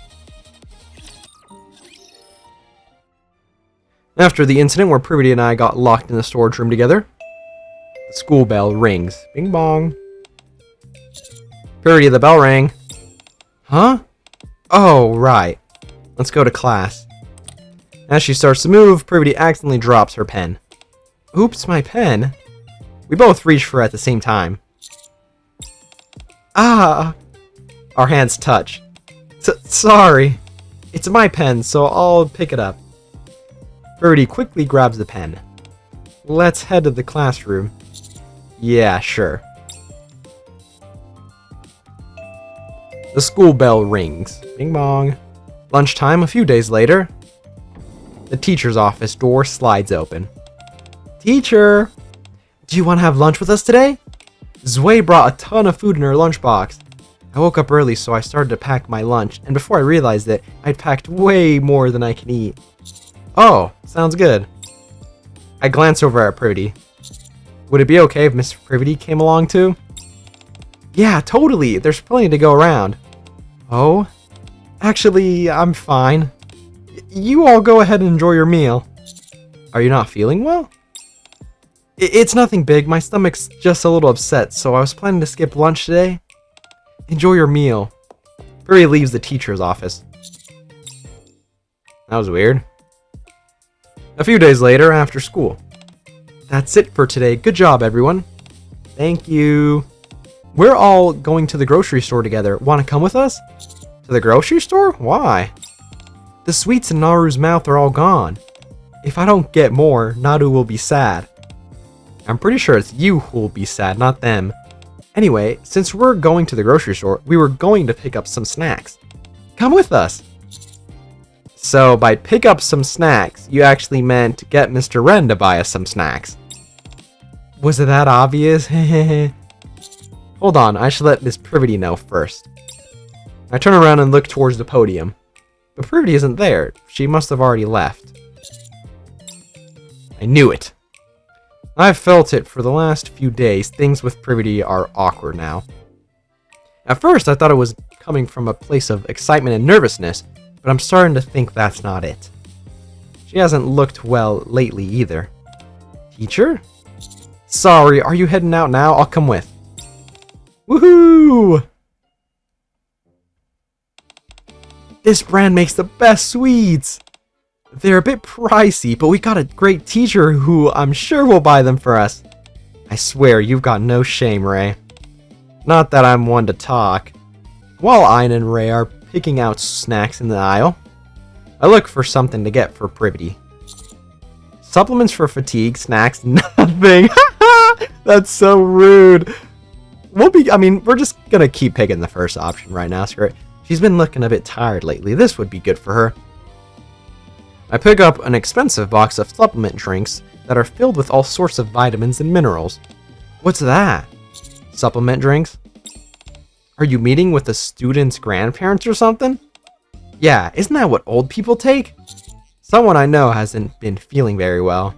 After the incident where Privaty and I got locked in the storage room together, the school bell rings. Bing bong. Privaty, the bell rang. Huh? Oh, right. Let's go to class. As she starts to move, Privaty accidentally drops her pen. Oops, my pen. We both reach for it at the same time. Ah! Our hands touch. Sorry. It's my pen, so I'll pick it up. Privaty quickly grabs the pen. Let's head to the classroom. Yeah, sure. The school bell rings. Bing bong. Lunchtime a few days later. The teacher's office door slides open. Teacher! Do you want to have lunch with us today? Zwei brought a ton of food in her lunchbox. I woke up early, so I started to pack my lunch, and before I realized it, I'd packed way more than I can eat. Oh, sounds good. I glance over at Privaty. Would it be okay if Miss Privaty came along too? Yeah, totally. There's plenty to go around. Oh? Actually, I'm fine. You all go ahead and enjoy your meal. Are you not feeling well? It's nothing big. My stomach's just a little upset, so I was planning to skip lunch today. Enjoy your meal. Privaty leaves the teacher's office. That was weird. A few days later, after school. That's it for today. Good job, everyone. Thank you. We're all going to the grocery store together. Want to come with us? To the grocery store? Why? The sweets in Naru's mouth are all gone. If I don't get more, Naru will be sad. I'm pretty sure it's you who will be sad, not them. Anyway, since we're going to the grocery store, we were going to pick up some snacks. Come with us. So by pick up some snacks, you actually meant get Mr. Wren to buy us some snacks. Was it that obvious? Hold on, I should let Miss Privaty know first. I turn around and look towards the podium. But Privaty isn't there. She must have already left. I knew it. I've felt it for the last few days. Things with Privaty are awkward now. At first, I thought it was coming from a place of excitement and nervousness, but I'm starting to think that's not it. She hasn't looked well lately either. Teacher? Sorry, are you heading out now? I'll come with. Woohoo! This brand makes the best sweets! They're a bit pricey, but we got a great teacher who I'm sure will buy them for us. I swear, you've got no shame, Ray. Not that I'm one to talk. While Ayn and Ray are picking out snacks in the aisle, I look for something to get for Privaty. Supplements for fatigue, snacks, nothing. That's so rude. We're just gonna keep picking the first option right now, screw it. She's been looking a bit tired lately. This would be good for her. I pick up an expensive box of supplement drinks that are filled with all sorts of vitamins and minerals. What's that? Supplement drinks? Are you meeting with the student's grandparents or something? Yeah, isn't that what old people take? Someone I know hasn't been feeling very well.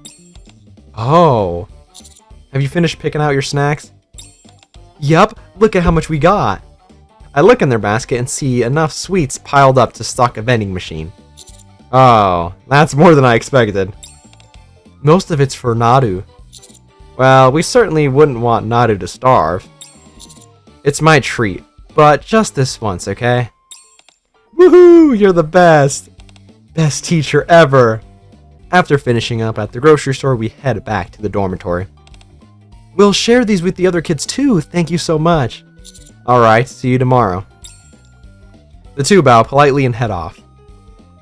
Oh. Have you finished picking out your snacks? Yup, look at how much we got. I look in their basket and see enough sweets piled up to stock a vending machine. Oh, that's more than I expected. Most of it's for Naru. Well, we certainly wouldn't want Naru to starve. It's my treat, but just this once, okay? Woohoo! You're the best! Best teacher ever! After finishing up at the grocery store, we head back to the dormitory. We'll share these with the other kids too, thank you so much. Alright, see you tomorrow. The two bow politely and head off.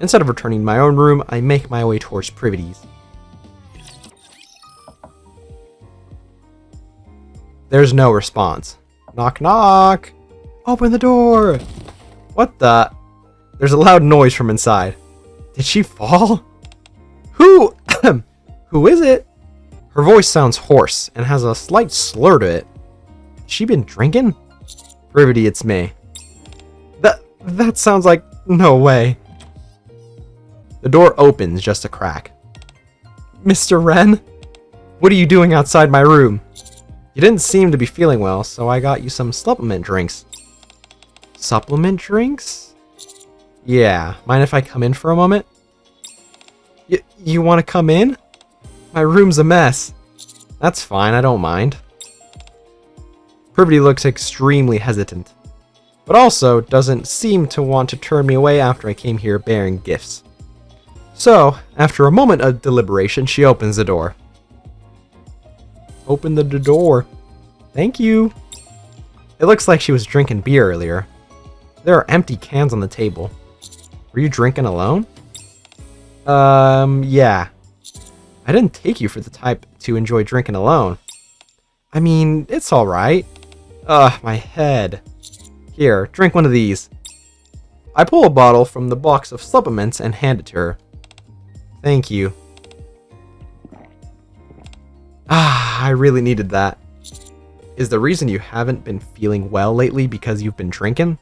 Instead of returning to my own room, I make my way towards Privaty's. There's no response. Knock knock! Open the door! What the? There's a loud noise from inside. Did she fall? Who? Who is it? Her voice sounds hoarse and has a slight slur to it. Has she been drinking? Privaty, it's me. That sounds like... no way. The door opens just a crack. Mr. Wren? What are you doing outside my room? You didn't seem to be feeling well, so I got you some supplement drinks. Supplement drinks? Yeah, mind if I come in for a moment? You want to come in? My room's a mess. That's fine, I don't mind. Privaty looks extremely hesitant, but also doesn't seem to want to turn me away after I came here bearing gifts. So, after a moment of deliberation, she opens the door. Open the door. Thank you. It looks like she was drinking beer earlier. There are empty cans on the table. Were you drinking alone? Yeah. I didn't take you for the type to enjoy drinking alone. I mean, it's alright. Ugh, my head. Here, drink one of these. I pull a bottle from the box of supplements and hand it to her. Thank you. Ah, I really needed that. Is the reason you haven't been feeling well lately because you've been drinking?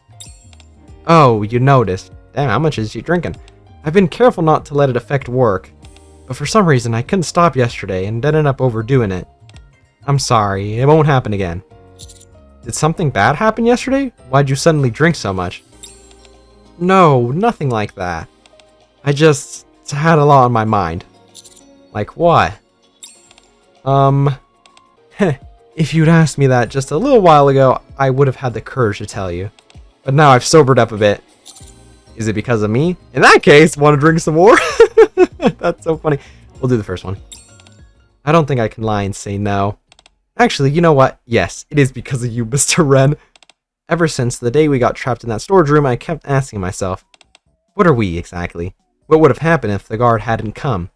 Oh, you noticed. Damn, how much is she drinking? I've been careful not to let it affect work, but for some reason I couldn't stop yesterday and ended up overdoing it. I'm sorry, it won't happen again. Did something bad happen yesterday? Why'd you suddenly drink so much? No, nothing like that. I just had a lot on my mind. Like what? If you'd asked me that just a little while ago, I would have had the courage to tell you. But now I've sobered up a bit. Is it because of me? In that case, want to drink some more? That's so funny. We'll do the first one. I don't think I can lie and say no. Actually, you know what? Yes, it is because of you, Mr. Wren. Ever since the day we got trapped in that storage room, I kept asking myself, what are we exactly? What would have happened if the guard hadn't come?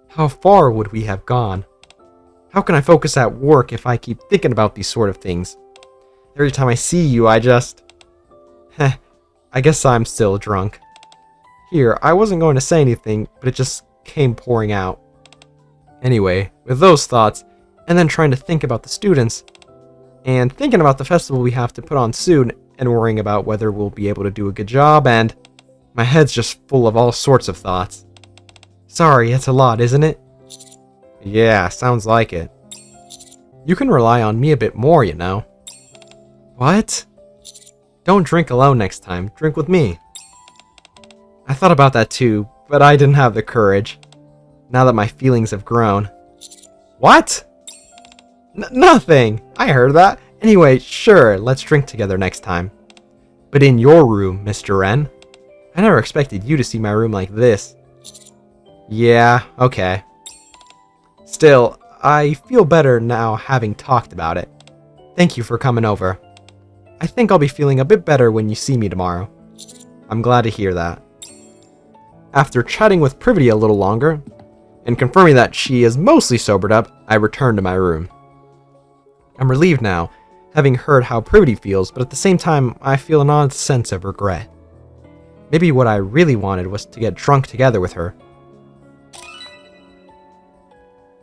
How far would we have gone? How can I focus at work if I keep thinking about these sort of things? Every time I see you, I just... I guess I'm still drunk. Here, I wasn't going to say anything, but it just came pouring out. Anyway, with those thoughts, and then trying to think about the students, and thinking about the festival we have to put on soon, and worrying about whether we'll be able to do a good job, and my head's just full of all sorts of thoughts. Sorry, it's a lot, isn't it? Yeah, sounds like it. You can rely on me a bit more, you know. What? Don't drink alone next time, drink with me. I thought about that too, but I didn't have the courage. Now that my feelings have grown. What? Nothing! I heard that. Anyway, sure, let's drink together next time. But in your room, Mr. Wren. I never expected you to see my room like this. Yeah, okay. Still, I feel better now having talked about it. Thank you for coming over. I think I'll be feeling a bit better when you see me tomorrow. I'm glad to hear that. After chatting with Privaty a little longer, and confirming that she is mostly sobered up, I return to my room. I'm relieved now, having heard how Privaty feels, but at the same time, I feel an odd sense of regret. Maybe what I really wanted was to get drunk together with her.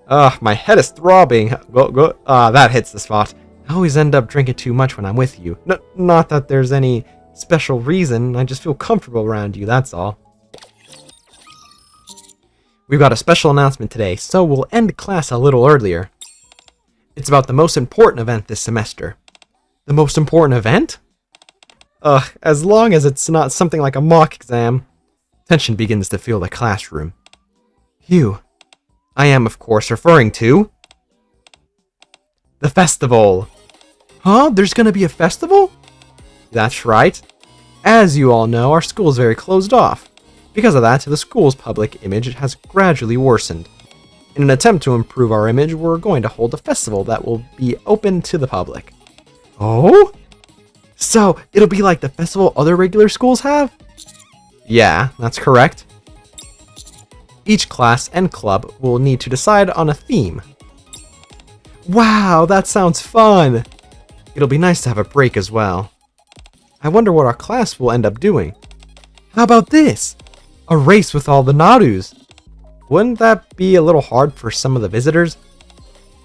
Ugh, my head is throbbing. That hits the spot. I always end up drinking too much when I'm with you. Not that there's any special reason, I just feel comfortable around you, that's all. We've got a special announcement today, so we'll end class a little earlier. It's about the most important event this semester. The most important event? Ugh, as long as it's not something like a mock exam. Tension begins to fill the classroom. Phew. I am, of course, referring to... the festival. Huh? There's gonna be a festival? That's right. As you all know, our school is very closed off. Because of that, the school's public image has gradually worsened. In an attempt to improve our image, we're going to hold a festival that will be open to the public. Oh? So, it'll be like the festival other regular schools have? Yeah, that's correct. Each class and club will need to decide on a theme. Wow, that sounds fun! It'll be nice to have a break as well. I wonder what our class will end up doing. How about this? A race with all the Narus. Wouldn't that be a little hard for some of the visitors?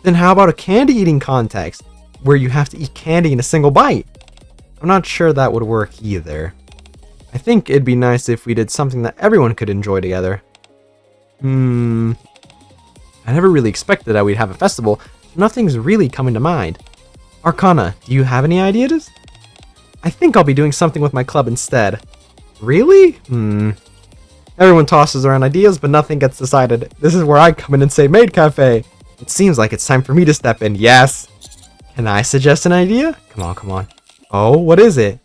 Then how about a candy eating contest, where you have to eat candy in a single bite? I'm not sure that would work either. I think it'd be nice if we did something that everyone could enjoy together. I never really expected that we'd have a festival, so nothing's really coming to mind. Arcana, do you have any ideas? I think I'll be doing something with my club instead. Really? Everyone tosses around ideas, but nothing gets decided. This is where I come in and say Maid Cafe. It seems like it's time for me to step in. Yes. Can I suggest an idea? Come on, come on. Oh, what is it?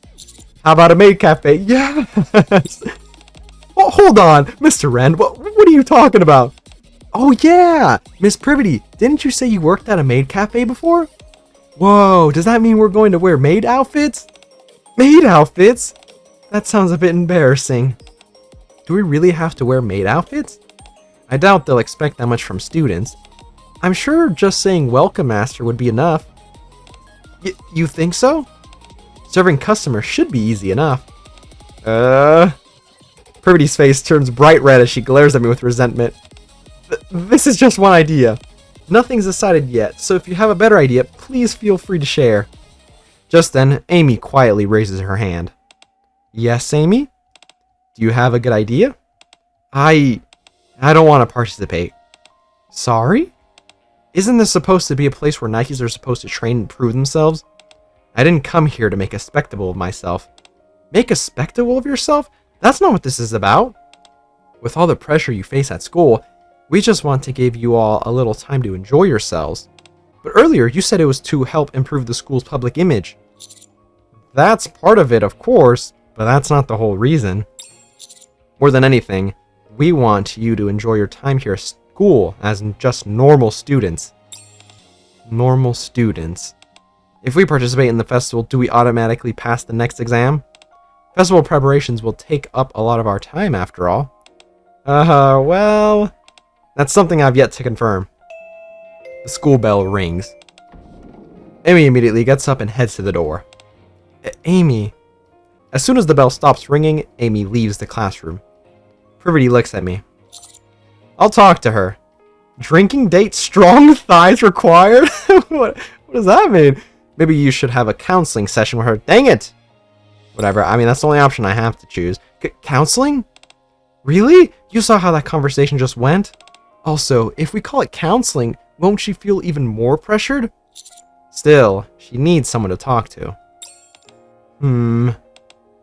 How about a Maid Cafe? Yes. Oh, hold on, Mr. Wren. What are you talking about? Oh yeah, Miss Privaty. Didn't you say you worked at a Maid Cafe before? Whoa, does that mean we're going to wear maid outfits? Maid outfits? That sounds a bit embarrassing. Do we really have to wear maid outfits? I doubt they'll expect that much from students. I'm sure just saying welcome master would be enough. You think so? Serving customers should be easy enough. Privaty's face turns bright red as she glares at me with resentment. This is just one idea. Nothing's decided yet, so if you have a better idea, please feel free to share. Just then, Amy quietly raises her hand. Yes, Amy? Do you have a good idea? I don't want to participate. Sorry? Isn't this supposed to be a place where Nikkes are supposed to train and prove themselves? I didn't come here to make a spectacle of myself. Make a spectacle of yourself? That's not what this is about. With all the pressure you face at school, we just want to give you all a little time to enjoy yourselves. But earlier, you said it was to help improve the school's public image. That's part of it, of course, but that's not the whole reason. More than anything, we want you to enjoy your time here at school as just normal students. Normal students. If we participate in the festival, do we automatically pass the next exam? Festival preparations will take up a lot of our time after all. Well, that's something I've yet to confirm. The school bell rings. Amy immediately gets up and heads to the door. Amy. As soon as the bell stops ringing, Amy leaves the classroom. Privaty looks at me. I'll talk to her. Drinking date, strong thighs required? What does that mean? Maybe you should have a counseling session with her. Dang it! Whatever, I mean, that's the only option I have to choose. Counseling? Really? You saw how that conversation just went? Also, if we call it counseling, won't she feel even more pressured? Still, she needs someone to talk to.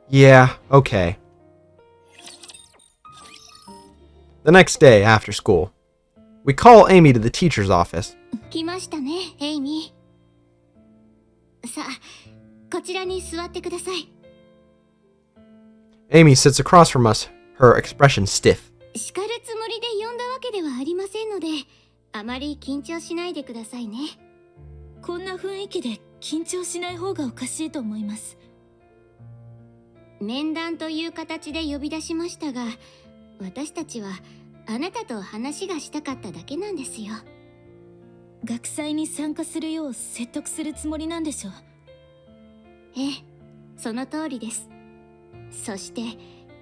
Yeah, okay. The next day, after school, we call Amy to the teacher's office. 来ましたね、エイミー。さあ、こちらに座ってください。Amy sits across from us, her expression stiff. 叱るつもりで呼んだわけではありませんので、あまり緊張しないでくださいね。こんな雰囲気で緊張しない方がおかしいと思います。面談という形で呼び出しましたが、私たちはあなたと話がしたかっただけなんですよ。学祭に参加するよう説得するつもりなんでしょう。ええ、その通りです。そして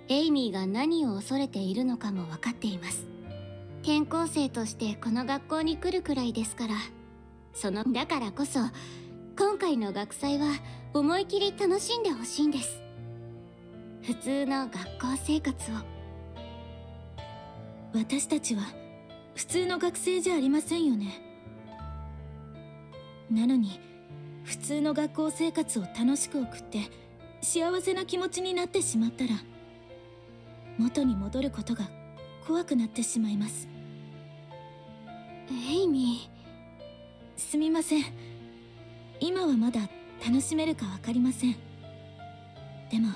エイミーが何を恐れているのかも分かっています。転校生としてこの学校に来るくらいですから、だからこそ今回の学祭は思い切り楽しんでほしいんです。普通の学校生活を。私たちは普通の学生じゃありませんよね。なのに普通の学校生活を楽しく送って幸せな気持ちになってしまったら、元に戻ることが怖くなってしまいます。エイミー、すみません。今はまだ楽しめるかわかりません。でも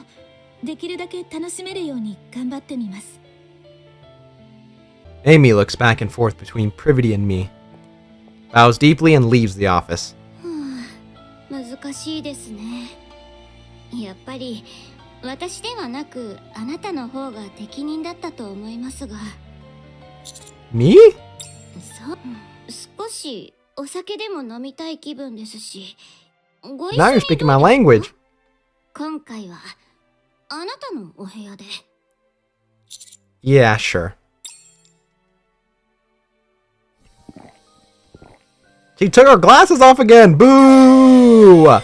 できるだけ楽しめるように頑張ってみます。Amy looks back and forth between Privaty and me, bows deeply and leaves the office. 難しいですね。やっぱり私ではなくあなたの方が適任だったと思いますが。Me? そう、少しお酒でも飲みたい気分ですし。ご一緒に Now you're speaking my language. 今回はあなたのお部屋で。Yeah, sure. She took her glasses off again! Boo!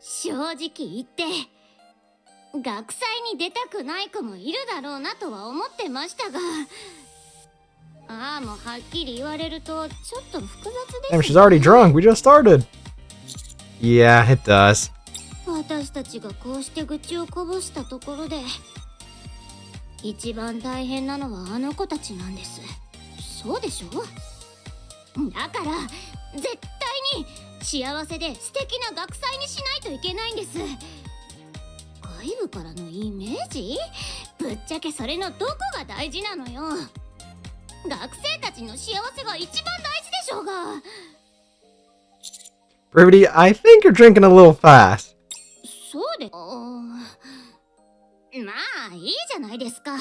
正直言って学祭に出たくない子もいるだろうなとは思ってましたが、ああ、もうはっきり言われるとちょっと複雑です、ね。Damn, she's already drunk. We just started. Yeah, it does. 私たちがこうして愚痴をこぼしたところで一番大変なのはあの子たちなんです。そうでしょ？だから絶対に幸せで素敵な学祭にしないといけないんです。外部からのイメージ？ぶっちゃけそれのどこが大事なのよ。学生たちの幸せが一番大事でしょうが。Privaty, I think you're drinking a little fast. そうで、まあいいじゃないですか。明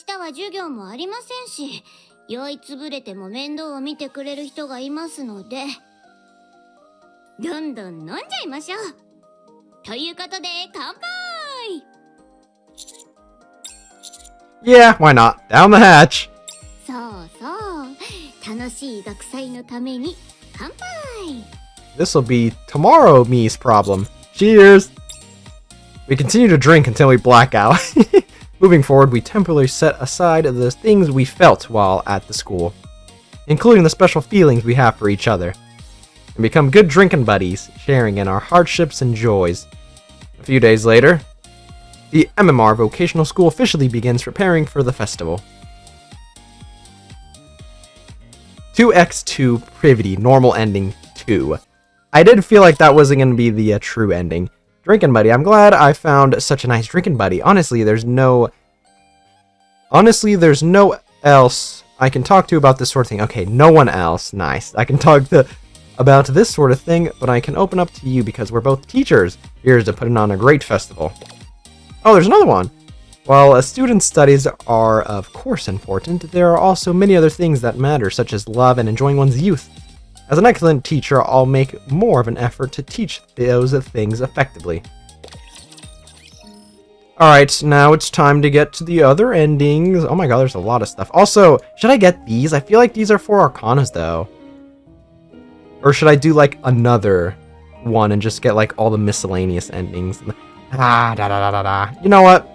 日は授業もありませんし、酔いつぶれても面倒を見てくれる人がいますので、どんどん飲んじゃいましょう。ということで乾杯。 Yeah, why not? Down the hatch. そうそう、楽しい学祭のために乾杯。 This'll be tomorrow me's problem. Cheers! We continue to drink until we black out. Moving forward, we temporarily set aside the things we felt while at the school, including the special feelings we have for each other, and become good drinking buddies, sharing in our hardships and joys. A few days later, the MMR Vocational School officially begins preparing for the festival. 2x2 Privaty, normal ending 2. I did feel like that wasn't going to be the true ending. Drinking buddy. I'm glad I found such a nice drinking buddy. Honestly, there's no else I can talk to about this sort of thing. Okay, no one else. Nice. I can talk about this sort of thing, but I can open up to you because we're both teachers. Here's to putting on a great festival. Oh, there's another one. While a student's studies are of course important, there are also many other things that matter, such as love and enjoying one's youth. As an excellent teacher, I'll make more of an effort to teach those things effectively. Alright, now it's time to get to the other endings. Oh my god, there's a lot of stuff. Also, should I get these? I feel like these are for Arcanas, though. Or should I do, like, another one and just get, like, all the miscellaneous endings? You know what?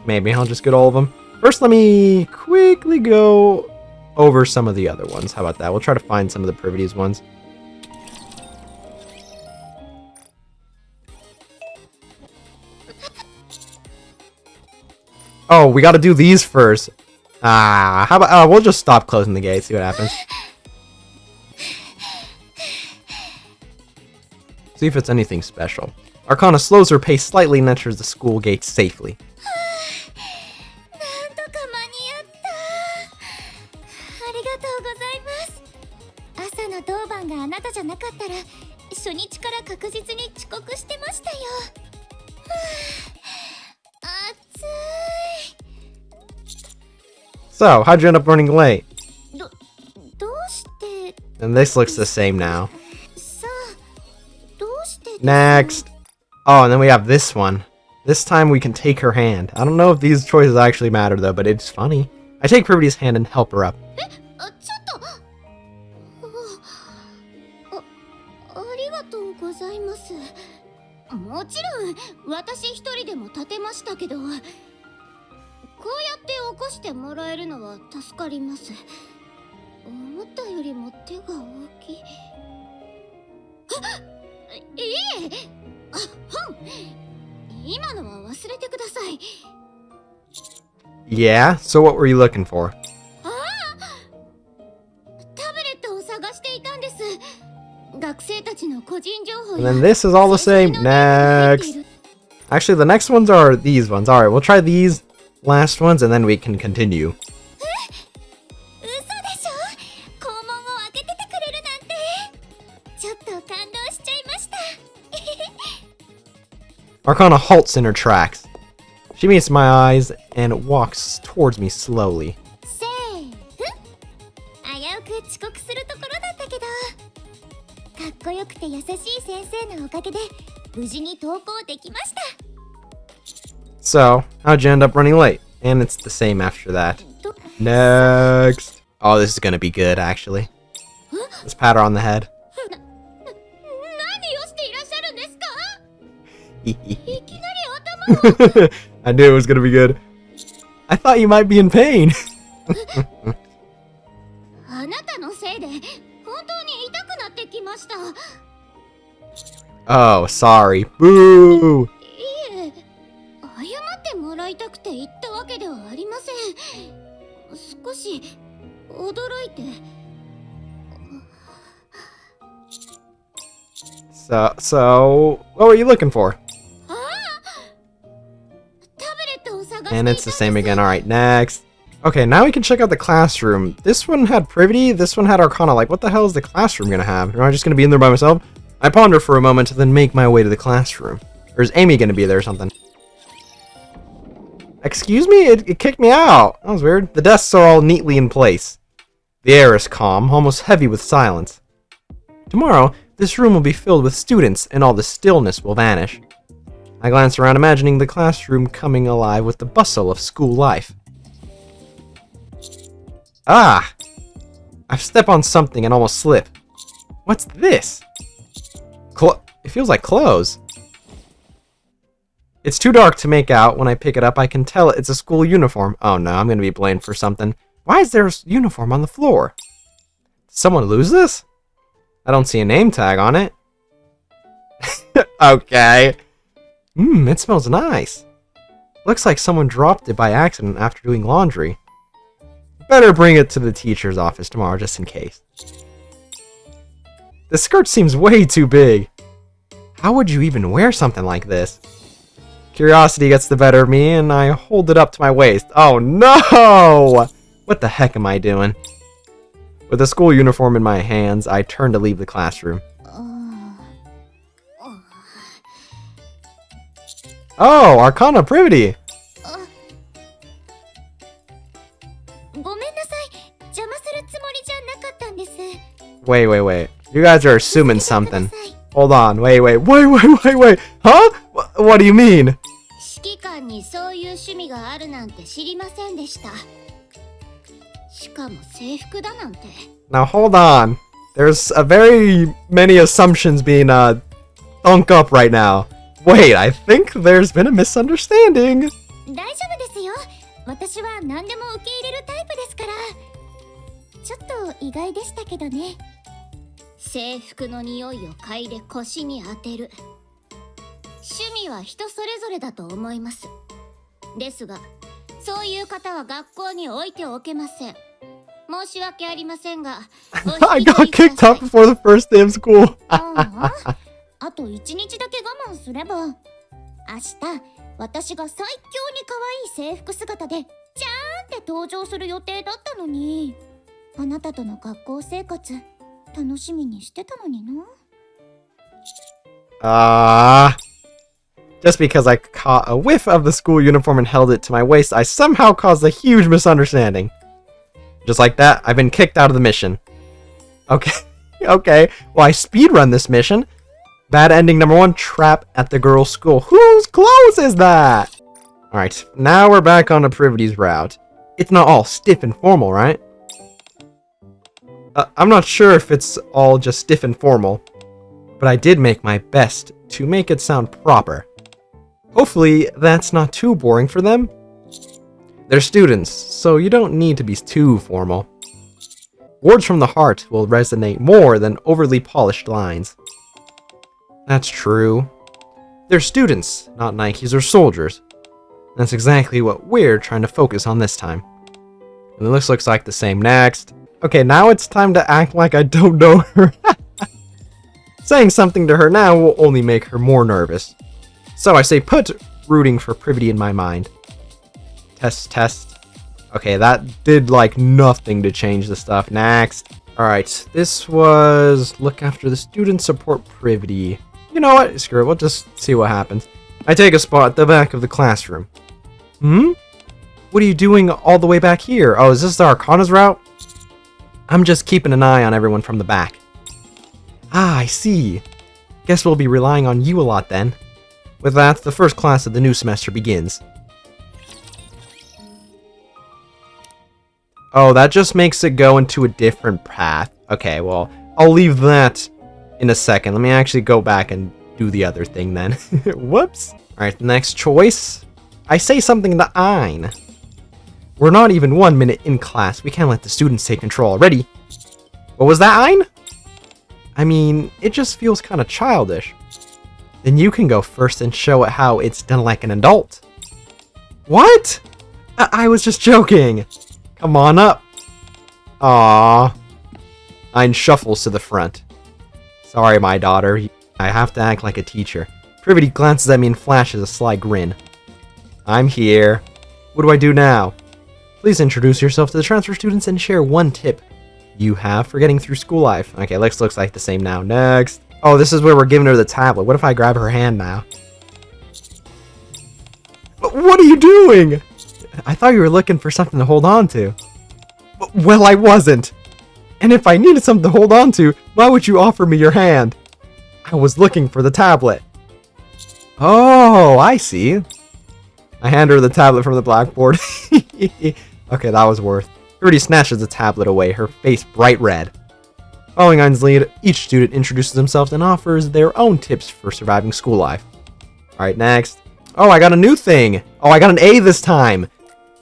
Maybe I'll just get all of them. First, let me quickly go over some of the other ones. How about that? We'll try to find some of the Privities ones. Oh, we gotta do these first. How about, we'll just stop closing the gate, see what happens. See if it's anything special. Arcana slows her pace slightly and enters the school gate safely. So, how'd you end up running late? And this looks the same now. Next. Oh, and then we have this one. This time we can take her hand. I don't know if these choices actually matter though, but it's funny. I take Privity's hand and help her up. Yeah, so what were you looking for? And then this is all the same. Next. Actually, the next ones are these ones. Alright, we'll try these last ones and then we can continue. Arcana halts in her tracks. She meets my eyes and walks towards me slowly. So, how'd you end up running late? And it's the same after that. Next. Oh, this is gonna be good, actually. Let's pat her on the head. I knew it was gonna be good. I thought you might be in pain. Oh, sorry. Boo! So, what were you looking for? And it's the same again. Alright, next. Okay, now we can check out the classroom. This one had Privity, this one had Arcana. Like, what the hell is the classroom gonna have? Am I just gonna be in there by myself? I ponder for a moment, then make my way to the classroom. Or is Amy gonna be there or something? Excuse me? It kicked me out. That was weird. The desks are all neatly in place. The air is calm, almost heavy with silence. Tomorrow, this room will be filled with students, and all the stillness will vanish. I glance around, imagining the classroom coming alive with the bustle of school life. Ah! I step on something and almost slip. What's this? It feels like clothes. It's too dark to make out. When I pick it up, I can tell it's a school uniform. Oh no, I'm gonna be blamed for something. Why is there a uniform on the floor? Did someone lose this? I don't see a name tag on it. Okay. It smells nice. Looks like someone dropped it by accident after doing laundry. Better bring it to the teacher's office tomorrow just in case. The skirt seems way too big. How would you even wear something like this? Curiosity gets the better of me and I hold it up to my waist. Oh no! What the heck am I doing? With the school uniform in my hands, I turn to leave the classroom. Oh, Arcana Privity! Wait. You guys are assuming something. Hold on, wait. Huh? What do you mean? 指揮官にそういう趣味があるなんて知りませんでした。しかも制服だなんて。Now hold on. There's a very many assumptions being thunk up right now. Wait, I think there's been a misunderstanding. 大丈夫ですよ。私は何でも受け入れるタイプですから。ちょっと意外でしたけどね。制服の匂いを嗅いで腰に当てる。趣味は人それぞれだと思います。ですが、そういう方は学校に置いておけません。申し訳ありませんが、I got kicked out before the first day of school. あと1日だけ我慢すれば、明日私が最強に可愛い制服姿でじゃーんって登場する予定だったのに、あなたとの学校生活楽しみにしてたのにな。Just because I caught a whiff of the school uniform and held it to my waist, I somehow caused a huge misunderstanding. Just like that, I've been kicked out of the mission. Okay, okay. Well, I speedrun this mission. Bad ending number 1, trap at the girls' school. Whose clothes is that? Alright, now we're back on the Privity's route. It's not all stiff and formal, right? I'm not sure if it's all just stiff and formal, but I did make my best to make it sound proper. Hopefully, that's not too boring for them. They're students, so you don't need to be too formal. Words from the heart will resonate more than overly polished lines. That's true. They're students, not Nikes or soldiers. That's exactly what we're trying to focus on this time. And this looks like the same next. Okay, now it's time to act like I don't know her. Saying something to her now will only make her more nervous. So I say put rooting for Privaty in my mind. Test. Okay, that did like nothing to change the stuff. Next. Alright, this was look after the student, support Privaty. You know what? Screw it, we'll just see what happens. I take a spot at the back of the classroom. What are you doing all the way back here? Oh, is this the Arcana's route? I'm just keeping an eye on everyone from the back. Ah, I see. Guess we'll be relying on you a lot then. With that, the first class of the new semester begins. Oh, that just makes it go into a different path. Okay, well, I'll leave that in a second. Let me actually go back and do the other thing then. Whoops. Alright, next choice. I say something to Ein. We're not even 1 minute in class. We can't let the students take control already. What was that, Ein? I mean, it just feels kind of childish. Then you can go first and show it how it's done like an adult. What? I was just joking. Come on up. Aww. Ein shuffles to the front. Sorry, my daughter. I have to act like a teacher. Privaty glances at me and flashes a sly grin. I'm here. What do I do now? Please introduce yourself to the transfer students and share one tip you have for getting through school life. Okay, looks like the same now. Next. Oh, this is where we're giving her the tablet. What if I grab her hand now? What are you doing? I thought you were looking for something to hold on to. Well, I wasn't. And if I needed something to hold on to, why would you offer me your hand? I was looking for the tablet. Oh, I see. I hand her the tablet from the blackboard. Okay, that was worth. Privaty snatches the tablet away, her face bright red. Following Ein's lead, each student introduces themselves and offers their own tips for surviving school life. Alright, next. Oh, I got a new thing. Oh, I got an A this time.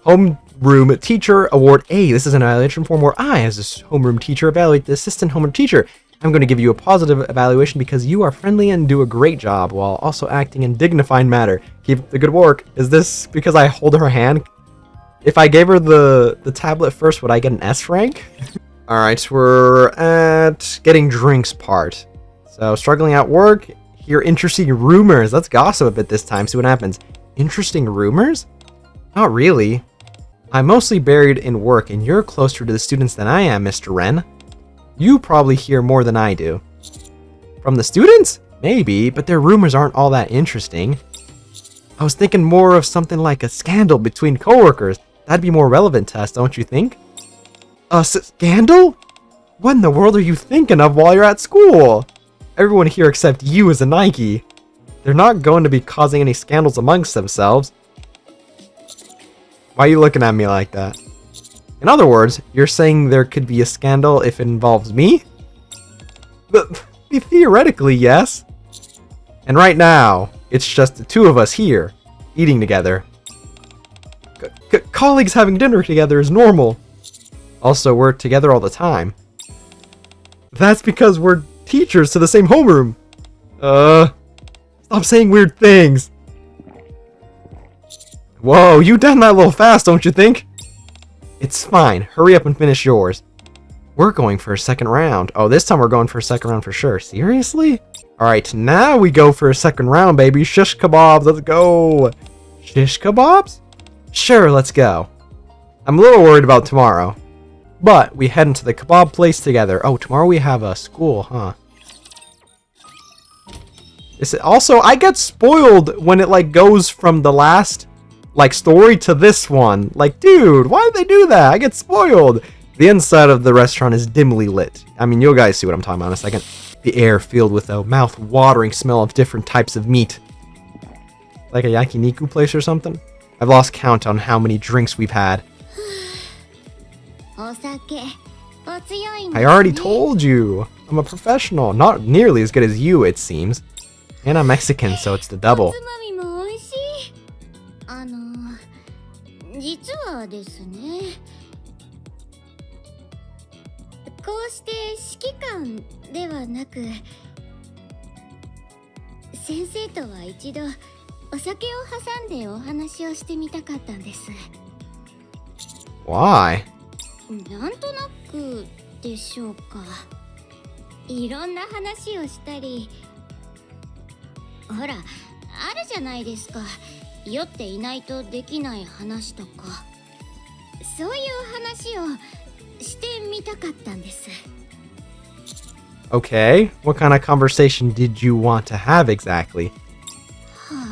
Homeroom Teacher Award A. This is an evaluation form where I, as a homeroom teacher, evaluate the assistant homeroom teacher. I'm going to give you a positive evaluation because you are friendly and do a great job while also acting in dignified manner. Keep up the good work. Is this because I hold her hand? If I gave her the tablet first, would I get an S rank? Alright, we're at getting drinks part. So, struggling at work, hear interesting rumors. Let's gossip a bit this time, see what happens. Interesting rumors? Not really. I'm mostly buried in work, and you're closer to the students than I am, Mr. Wren. You probably hear more than I do. From the students? Maybe, but their rumors aren't all that interesting. I was thinking more of something like a scandal between coworkers. That'd be more relevant to us, don't you think? A scandal? What in the world are you thinking of while you're at school? Everyone here except you is a Nikke. They're not going to be causing any scandals amongst themselves. Why are you looking at me like that? In other words, you're saying there could be a scandal if it involves me? But theoretically, yes. And right now, it's just the two of us here, eating together. Colleagues having dinner together is normal. Also, we're together all the time. That's because we're teachers to the same homeroom. Stop saying weird things. Whoa, you done that a little fast, don't you think? It's fine. Hurry up and finish yours. We're going for a second round. Oh, this time we're going for a second round for sure. Seriously? Alright, now we go for a second round, baby. Shish kebabs, let's go. Shish kebabs? Sure, let's go. I'm a little worried about tomorrow. But we head into the kebab place together. Oh, tomorrow we have a school, huh? Also, I get spoiled when it like goes from the last like story to this one. Like, dude, why did they do that? I get spoiled. The inside of the restaurant is dimly lit. I mean, you guys see what I'm talking about in a second. The air filled with a mouth-watering smell of different types of meat. Like a yakiniku place or something? I've lost count on how many drinks we've had. I already told you. I'm a professional. Not nearly as good as you, it seems. And I'm Mexican, so it's the double. 実はですね、こうして指揮官ではなく、先生とは一度お酒を挟んでお話をしてみたかったんです。Why? なんとなくでしょうか。いろんな話をしたり、ほら、あるじゃないですか。酔っていないとできない話とか、そういう話をしてみたかったんです。Okay, what kind of conversation did you want to have exactly? はあ、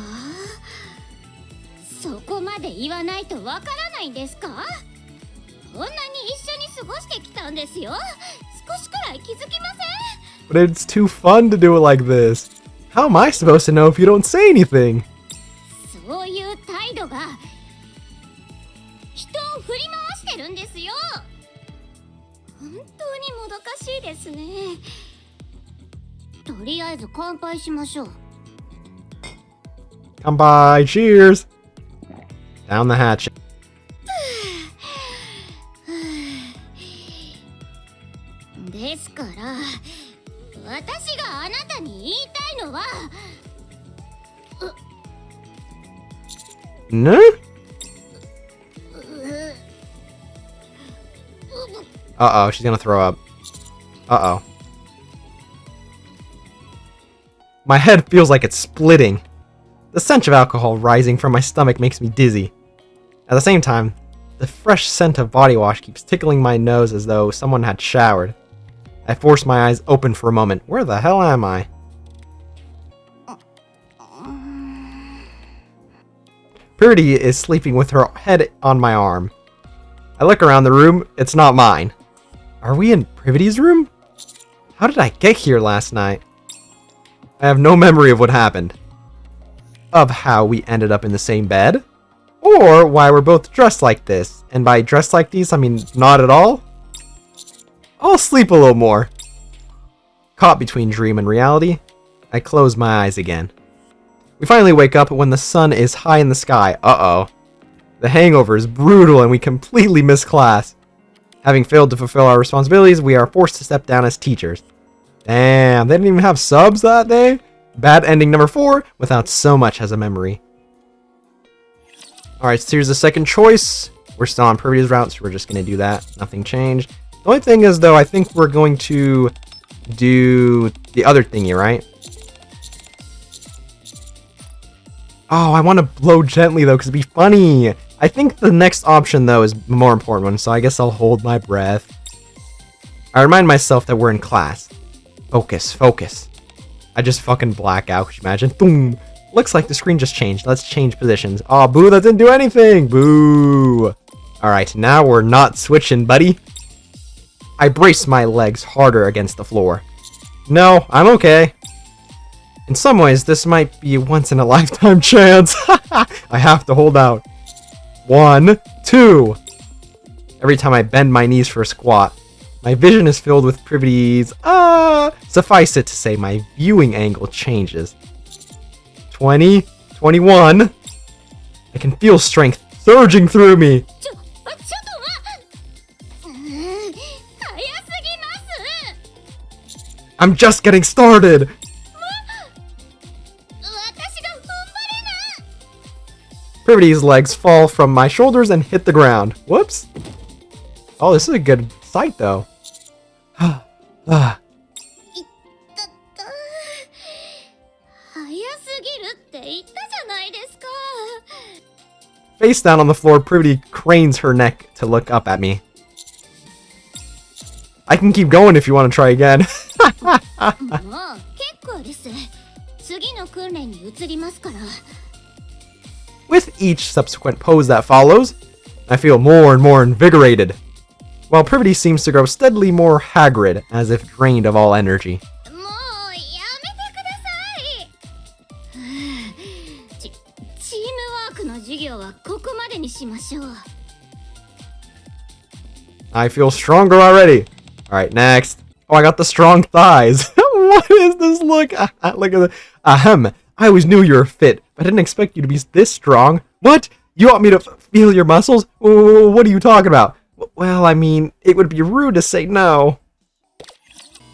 そこまで言わないとわからないんですか？こんなに一緒に過ごしてきたんですよ。少しくらい気づきません？ But it's too fun to do it like this. How am I supposed to know if you don't say anything? そういう態度が人を振り回してるんですよ。本当にもどかしいですね。とりあえず乾杯しましょう。Come by, cheers. Down the hatch. ですから、私があなたに言いたいのは。No? Uh-oh, she's gonna throw up. Uh-oh. My head feels like it's splitting. The stench of alcohol rising from my stomach makes me dizzy. At the same time, the fresh scent of body wash keeps tickling my nose as though someone had showered. I force my eyes open for a moment. Where the hell am I? Privaty is sleeping with her head on my arm. I look around the room. It's not mine. Are we in Privaty's room? How did I get here last night? I have no memory of what happened. Of how we ended up in the same bed. Or why we're both dressed like this. And by dressed like these, I mean not at all. I'll sleep a little more. Caught between dream and reality, I close my eyes again. We finally wake up when the sun is high in the sky. Uh-oh. The hangover is brutal and we completely miss class. Having failed to fulfill our responsibilities, we are forced to step down as teachers. Damn, they didn't even have subs that day? Bad ending number 4 without so much as a memory. Alright, so here's the second choice. We're still on Privaty's route, so we're just going to do that. Nothing changed. The only thing is, though, I think we're going to do the other thingy, right? Oh, I want to blow gently, though, because it'd be funny. I think the next option, though, is the more important one, so I guess I'll hold my breath. I remind myself that we're in class. Focus, focus. I just fucking black out, could you imagine? Boom! Looks like the screen just changed. Let's change positions. Aw, boo, that didn't do anything! Boo! Alright, now we're not switching, buddy. I brace my legs harder against the floor. No, I'm okay. In some ways, this might be a once-in-a-lifetime chance. I have to hold out. 1, 2. Every time I bend my knees for a squat, my vision is filled with Privity's. Suffice it to say, my viewing angle changes. 20, 21. I can feel strength surging through me. I'm just getting started. Privity's legs fall from my shoulders and hit the ground. Whoops. Oh, this is a good sight, though. Face down on the floor, Privity cranes her neck to look up at me. I can keep going if you want to try again. With each subsequent pose that follows, I feel more and more invigorated, while Privity seems to grow steadily more haggard, as if drained of all energy. I feel stronger already. Alright, next. Oh, I got the strong thighs. What is this look? Look at the... Ahem. I always knew you were fit, but I didn't expect you to be this strong. What? You want me to feel your muscles? What are you talking about? Well, I mean, it would be rude to say no.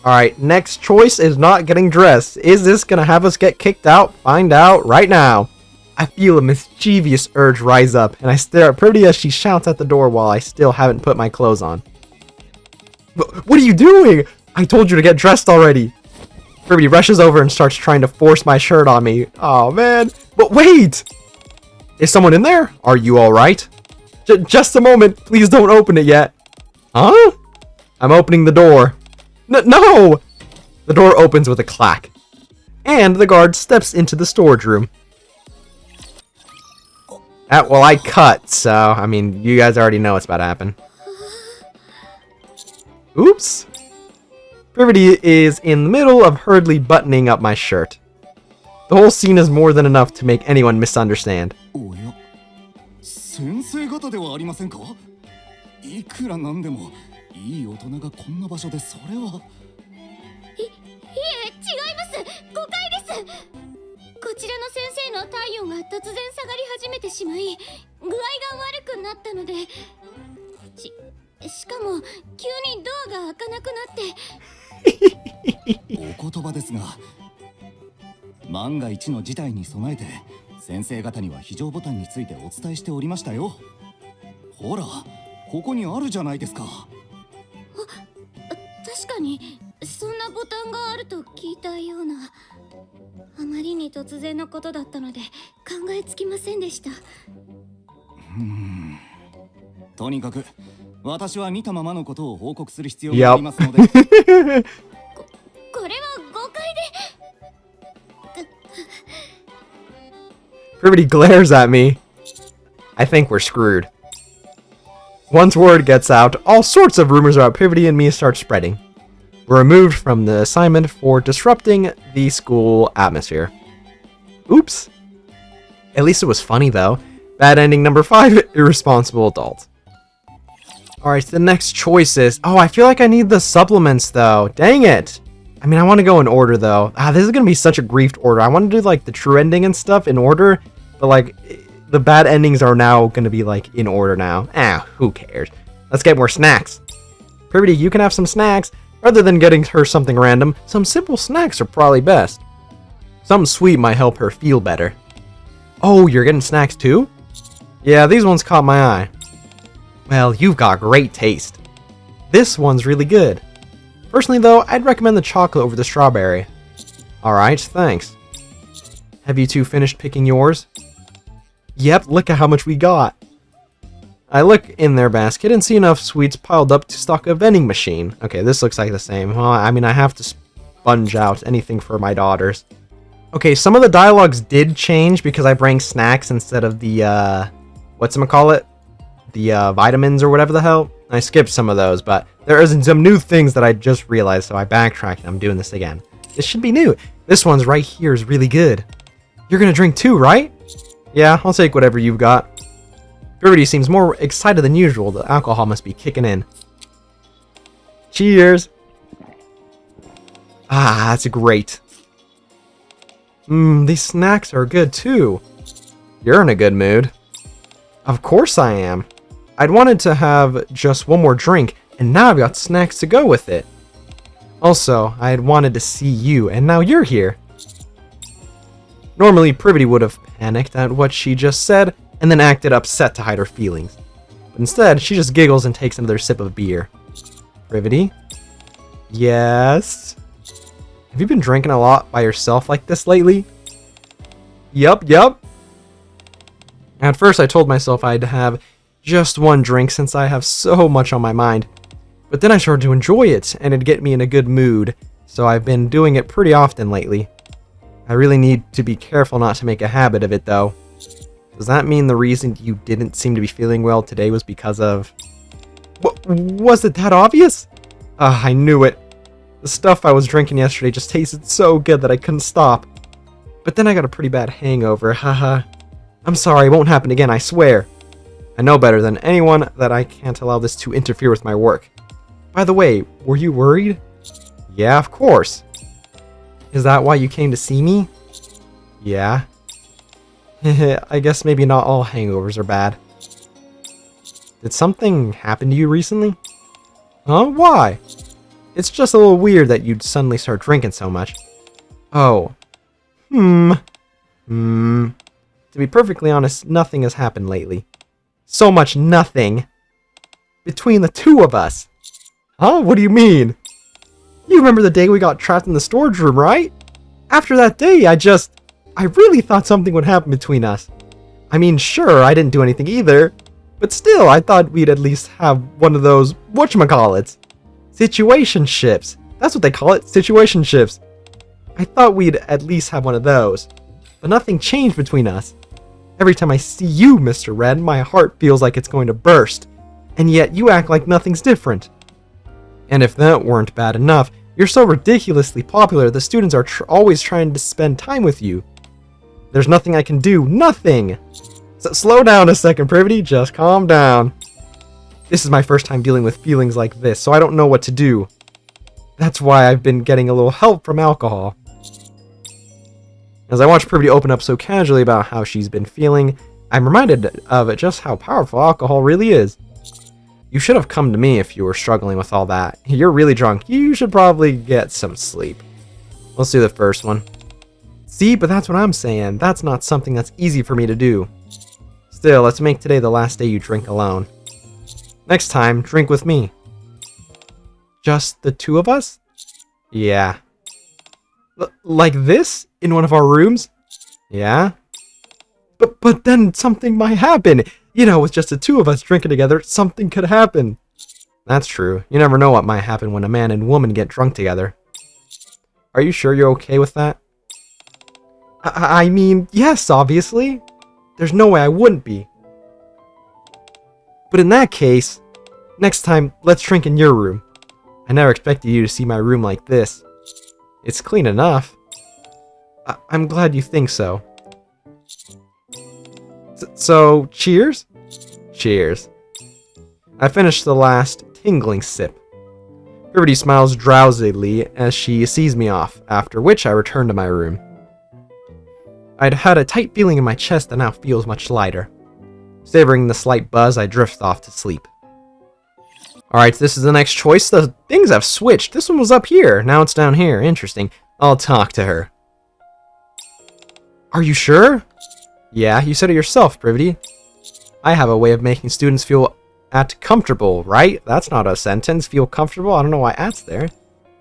Alright, next choice is not getting dressed. Is this gonna have us get kicked out? Find out right now. I feel a mischievous urge rise up, and I stare at Privity as she shouts at the door while I still haven't put my clothes on. What are you doing? I told you to get dressed already. Privity rushes over and starts trying to force my shirt on me. Oh man, but wait! Is someone in there? Are you alright? Just a moment, please don't open it yet. Huh? I'm opening the door. No! The door opens with a clack, and the guard steps into the storage room. Well, I cut, so, I mean, you guys already know what's about to happen. Oops. Privaty is in the middle of hurriedly buttoning up my shirt. The whole scene is more than enough to make anyone misunderstand. Privity glares at me. I think we're screwed. Once word gets out, all sorts of rumors about Privity and me start spreading. We're removed from the assignment for disrupting the school atmosphere. Oops. At least it was funny though. Bad ending number 5, irresponsible adult. Alright, so the next choice is... Oh, I feel like I need the supplements though. Dang it. I mean, I want to go in order though. This is going to be such a griefed order. I want to do like the true ending and stuff in order. But like, the bad endings are now going to be like in order now. Who cares? Let's get more snacks. Privity, you can have some snacks. Rather than getting her something random, some simple snacks are probably best. Something sweet might help her feel better. Oh, you're getting snacks too? Yeah, these ones caught my eye. Well, you've got great taste. This one's really good. Personally though, I'd recommend the chocolate over the strawberry. Alright, thanks. Have you two finished picking yours? Yep, look at how much we got. I look in their basket and see enough sweets piled up to stock a vending machine. Okay, this looks like the same. Well, I mean, I have to sponge out anything for my daughters. Okay, some of the dialogues did change because I bring snacks instead of the, whatchamacallit? The, vitamins or whatever the hell. I skipped some of those, but there is some new things that I just realized, so I backtracked and I'm doing this again. This should be new. This one's right here is really good. You're gonna drink too, right? Yeah, I'll take whatever you've got. Privaty seems more excited than usual. The alcohol must be kicking in. Cheers! Ah, that's great. These snacks are good too. You're in a good mood. Of course I am. I'd wanted to have just one more drink, and now I've got snacks to go with it. Also, I had wanted to see you, and now you're here. Normally, Privaty would have panicked at what she just said, and then acted upset to hide her feelings. But instead, she just giggles and takes another sip of beer. Privaty? Yes? Have you been drinking a lot by yourself like this lately? Yup. At first, I told myself I'd have just one drink since I have so much on my mind. But then I started to enjoy it, and it'd get me in a good mood, so I've been doing it pretty often lately. I really need to be careful not to make a habit of it, though. Does that mean the reason you didn't seem to be feeling well today was because of... Was it that obvious? I knew it. The stuff I was drinking yesterday just tasted so good that I couldn't stop. But then I got a pretty bad hangover, haha. I'm sorry, it won't happen again, I swear. I know better than anyone that I can't allow this to interfere with my work. By the way, were you worried? Yeah, of course. Is that why you came to see me? Yeah. I guess maybe not all hangovers are bad. Did something happen to you recently? Huh? Why? It's just a little weird that you'd suddenly start drinking so much. Oh. To be perfectly honest, nothing has happened lately. So much nothing. Between the two of us. Huh? What do you mean? You remember the day we got trapped in the storage room, right? After that day, I really thought something would happen between us. I mean, sure, I didn't do anything either. But still, I thought we'd at least have one of those, whatchamacallits? Situationships. That's what they call it, situationships. I thought we'd at least have one of those. But nothing changed between us. Every time I see you, Mr. Red, my heart feels like it's going to burst. And yet you act like nothing's different. And if that weren't bad enough, you're so ridiculously popular the students are always trying to spend time with you. There's nothing I can do. Nothing! So slow down a second, Privaty. Just calm down. This is my first time dealing with feelings like this, so I don't know what to do. That's why I've been getting a little help from alcohol. As I watch Privaty open up so casually about how she's been feeling, I'm reminded of just how powerful alcohol really is. You should have come to me if you were struggling with all that. You're really drunk. You should probably get some sleep. Let's do the first one. See, but that's what I'm saying. That's not something that's easy for me to do. Still, let's make today the last day you drink alone. Next time, drink with me. Just the two of us? Yeah. Like this? In one of our rooms? Yeah. But then something might happen. You know, with just the two of us drinking together, something could happen. That's true. You never know what might happen when a man and woman get drunk together. Are you sure you're okay with that? I mean, yes, obviously. There's no way I wouldn't be. But in that case, next time, let's drink in your room. I never expected you to see my room like this. It's clean enough. I'm glad you think so. So, cheers? Cheers. I finished the last tingling sip. Privaty smiles drowsily as she sees me off, after which I return to my room. I'd had a tight feeling in my chest that now feels much lighter. Savoring the slight buzz, I drift off to sleep. Alright, this is the next choice. The things have switched. This one was up here. Now it's down here. Interesting. I'll talk to her. Are you sure? Yeah, you said it yourself, Privaty. I have a way of making students feel comfortable, right? That's not a sentence. Feel comfortable? I don't know why at's there.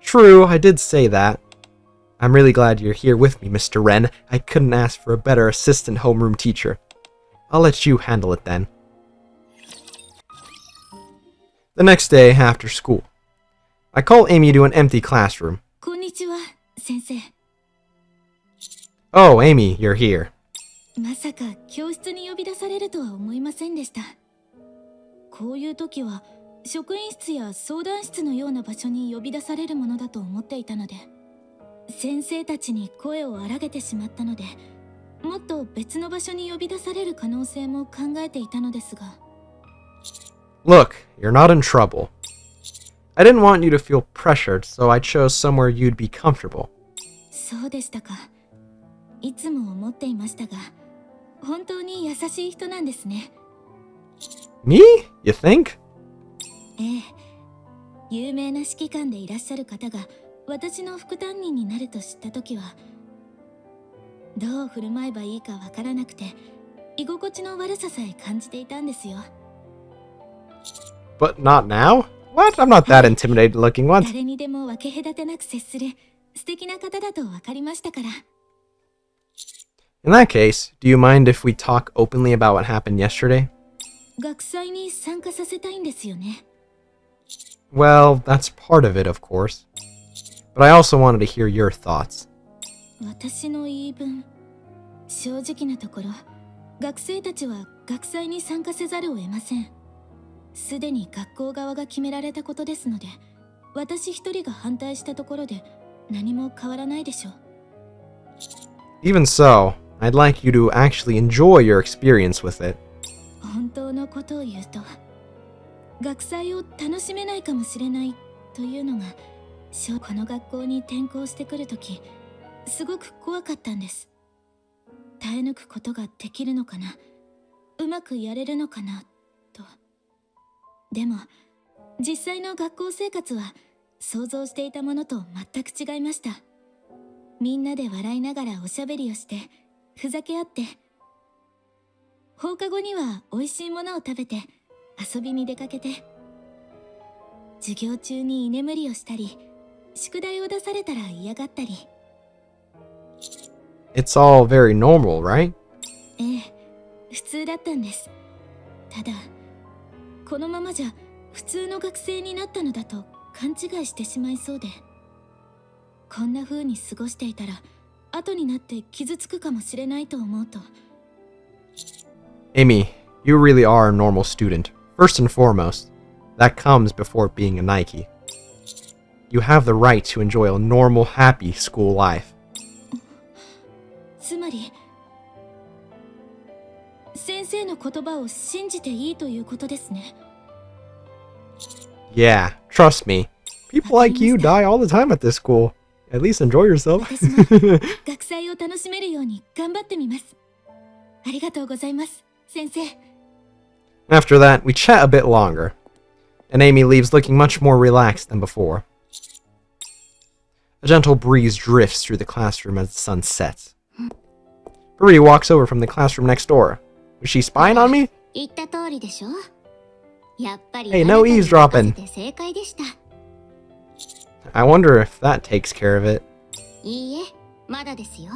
True, I did say that. I'm really glad you're here with me, Mr. Wren. I couldn't ask for a better assistant homeroom teacher. I'll let you handle it then. The next day after school, I call Amy to an empty classroom. こんにちは、先生。Oh, Amy, you're here. まさか教室に呼び出されるとは思いませんでした。こういう時は職員室や相談室のような場所に呼び出されるものだと思っていたので、先生たちに声を荒げてしまったので、もっと別の場所に呼び出される可能性も考えていたのですが。 Look, you're not in trouble. I didn't want you to feel pressured, so I chose somewhere you'd be comfortable. そうでしたか。いつも思っていましたが、本当に優しい人なんですね。Me? You think? ええ、有名な指揮官でいらっしゃる方が私の副担任になると知ったときは、どう振る舞えばいいかわからなくて、居心地の悪ささえ感じていたんですよ。But not now? What? I'm not that intimidated looking. What? 誰にでも分け隔てなく接する素敵な方だと分かりましたから。In that case, do you mind if we talk openly about what happened yesterday? 学祭に参加させたいんですよね。Well, that's part of it, of course. But I also wanted to hear your thoughts. 私の言い分、正直なところ、学生たちは学祭に参加せざるを得ません。すでに学校側が決められたことですので、私一人が反対したところで何も変わらないでしょう。 Even so, I'd like you to actually enjoy your experience with it. 本当のことを言うと、学祭を楽しめないかもしれないというのが、この学校に転校してくるとき、すごく怖かったんです。耐え抜くことができるのかな、うまくやれるのかなと。でも実際の学校生活は想像していたものと全く違いました。みんなで笑いながらおしゃべりをしてふざけ合って、放課後には美味しいものを食べて遊びに出かけて、授業中に居眠りをしたり、宿題を出されたら嫌がったり。 It's all very normal, right? ええ、普通だったんです。ただこのままじゃ普通の学生になったのだと勘違いしてしまいそうで、こんな風に過ごしていたら後になって傷つくかもしれないと思うと。 Amy, you really are a normal student, first and foremost. That comes before being a Nikke. You have the right to enjoy a normal, happy school life. つまり先生の言葉を信じていいということですね。 Yeah, trust me. People like you die all the time at this school. At least enjoy yourself. 私も学祭を楽しめるように頑張ってみます。ありがとうございます、先生。 After that, we chat a bit longer, and Amy leaves looking much more relaxed than before. A gentle breeze drifts through the classroom as the sun sets. Privaty walks over from the classroom next door. Was she spying on me? 言った通りでしょ。やっぱり Hey, no あなたに eavesdropping. 任せて正解でした。 I wonder if that takes care of it. いいえ、まだですよ。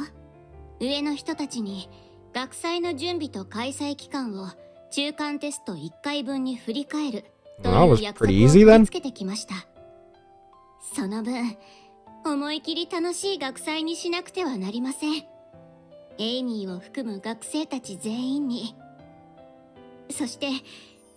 上の人たちに学祭の準備と開催期間を中間テスト1回分に振り返ると Well, that いう was 約束を pretty easy 取り then. 付けてきました。その分、思い切り楽しい学祭にしなくてはなりません。エイミーを含む学生たち全員に、そして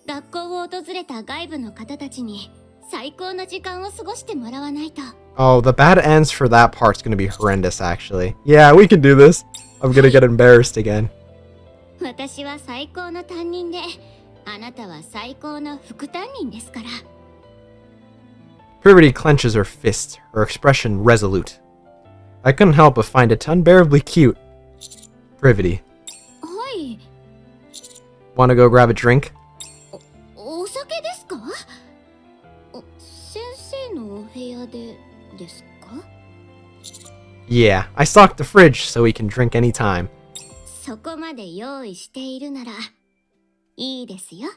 学校を訪れた外部の方たちに最高の時間を過ごしてもらわないと。 Oh, the bad ends for that part's gonna be horrendous, actually. Yeah, we can do this. I'm gonna get embarrassed again. 私は最高の担任で、あなたは最高の副担任ですから。 Privaty clenches her fists, her expression resolute. I couldn't help but find it unbearably cute. Privaty, はい、 wanna go grab a drink? お酒ですか？先生のお部屋でですか？ Yeah, I stocked the fridge so we can drink anytime. そこまで用意しているならいいですよ。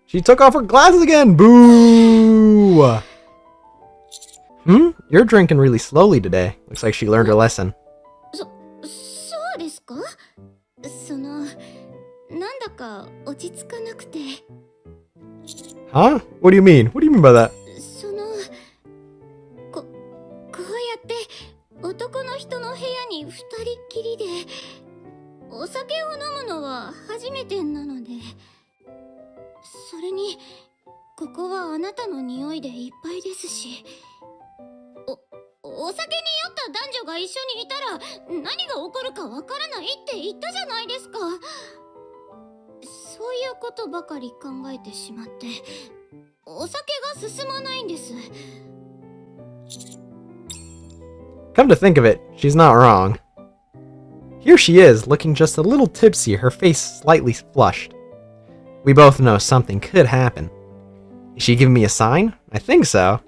She took off her glasses again! Boo! You're drinking really slowly today. Looks like she learned her lesson. そうですか？なんだか落ち着かなくて。 Huh? What do you mean? What do you mean by that? こうやって男の人の部屋に二人っきりでお酒を飲むのは初めてなので、それにここはあなたの匂いでいっぱいですし、お酒に酔った男女が一緒にいたら何が起こるかわからないって言ったじゃないですか。そういうことばかり考えてしまって、お酒が進まないんです。 Come to think of it, she's not wrong. Here she is, looking just a little tipsy, her face slightly flushed. We both know something could happen. Is she giving me a sign? I think so.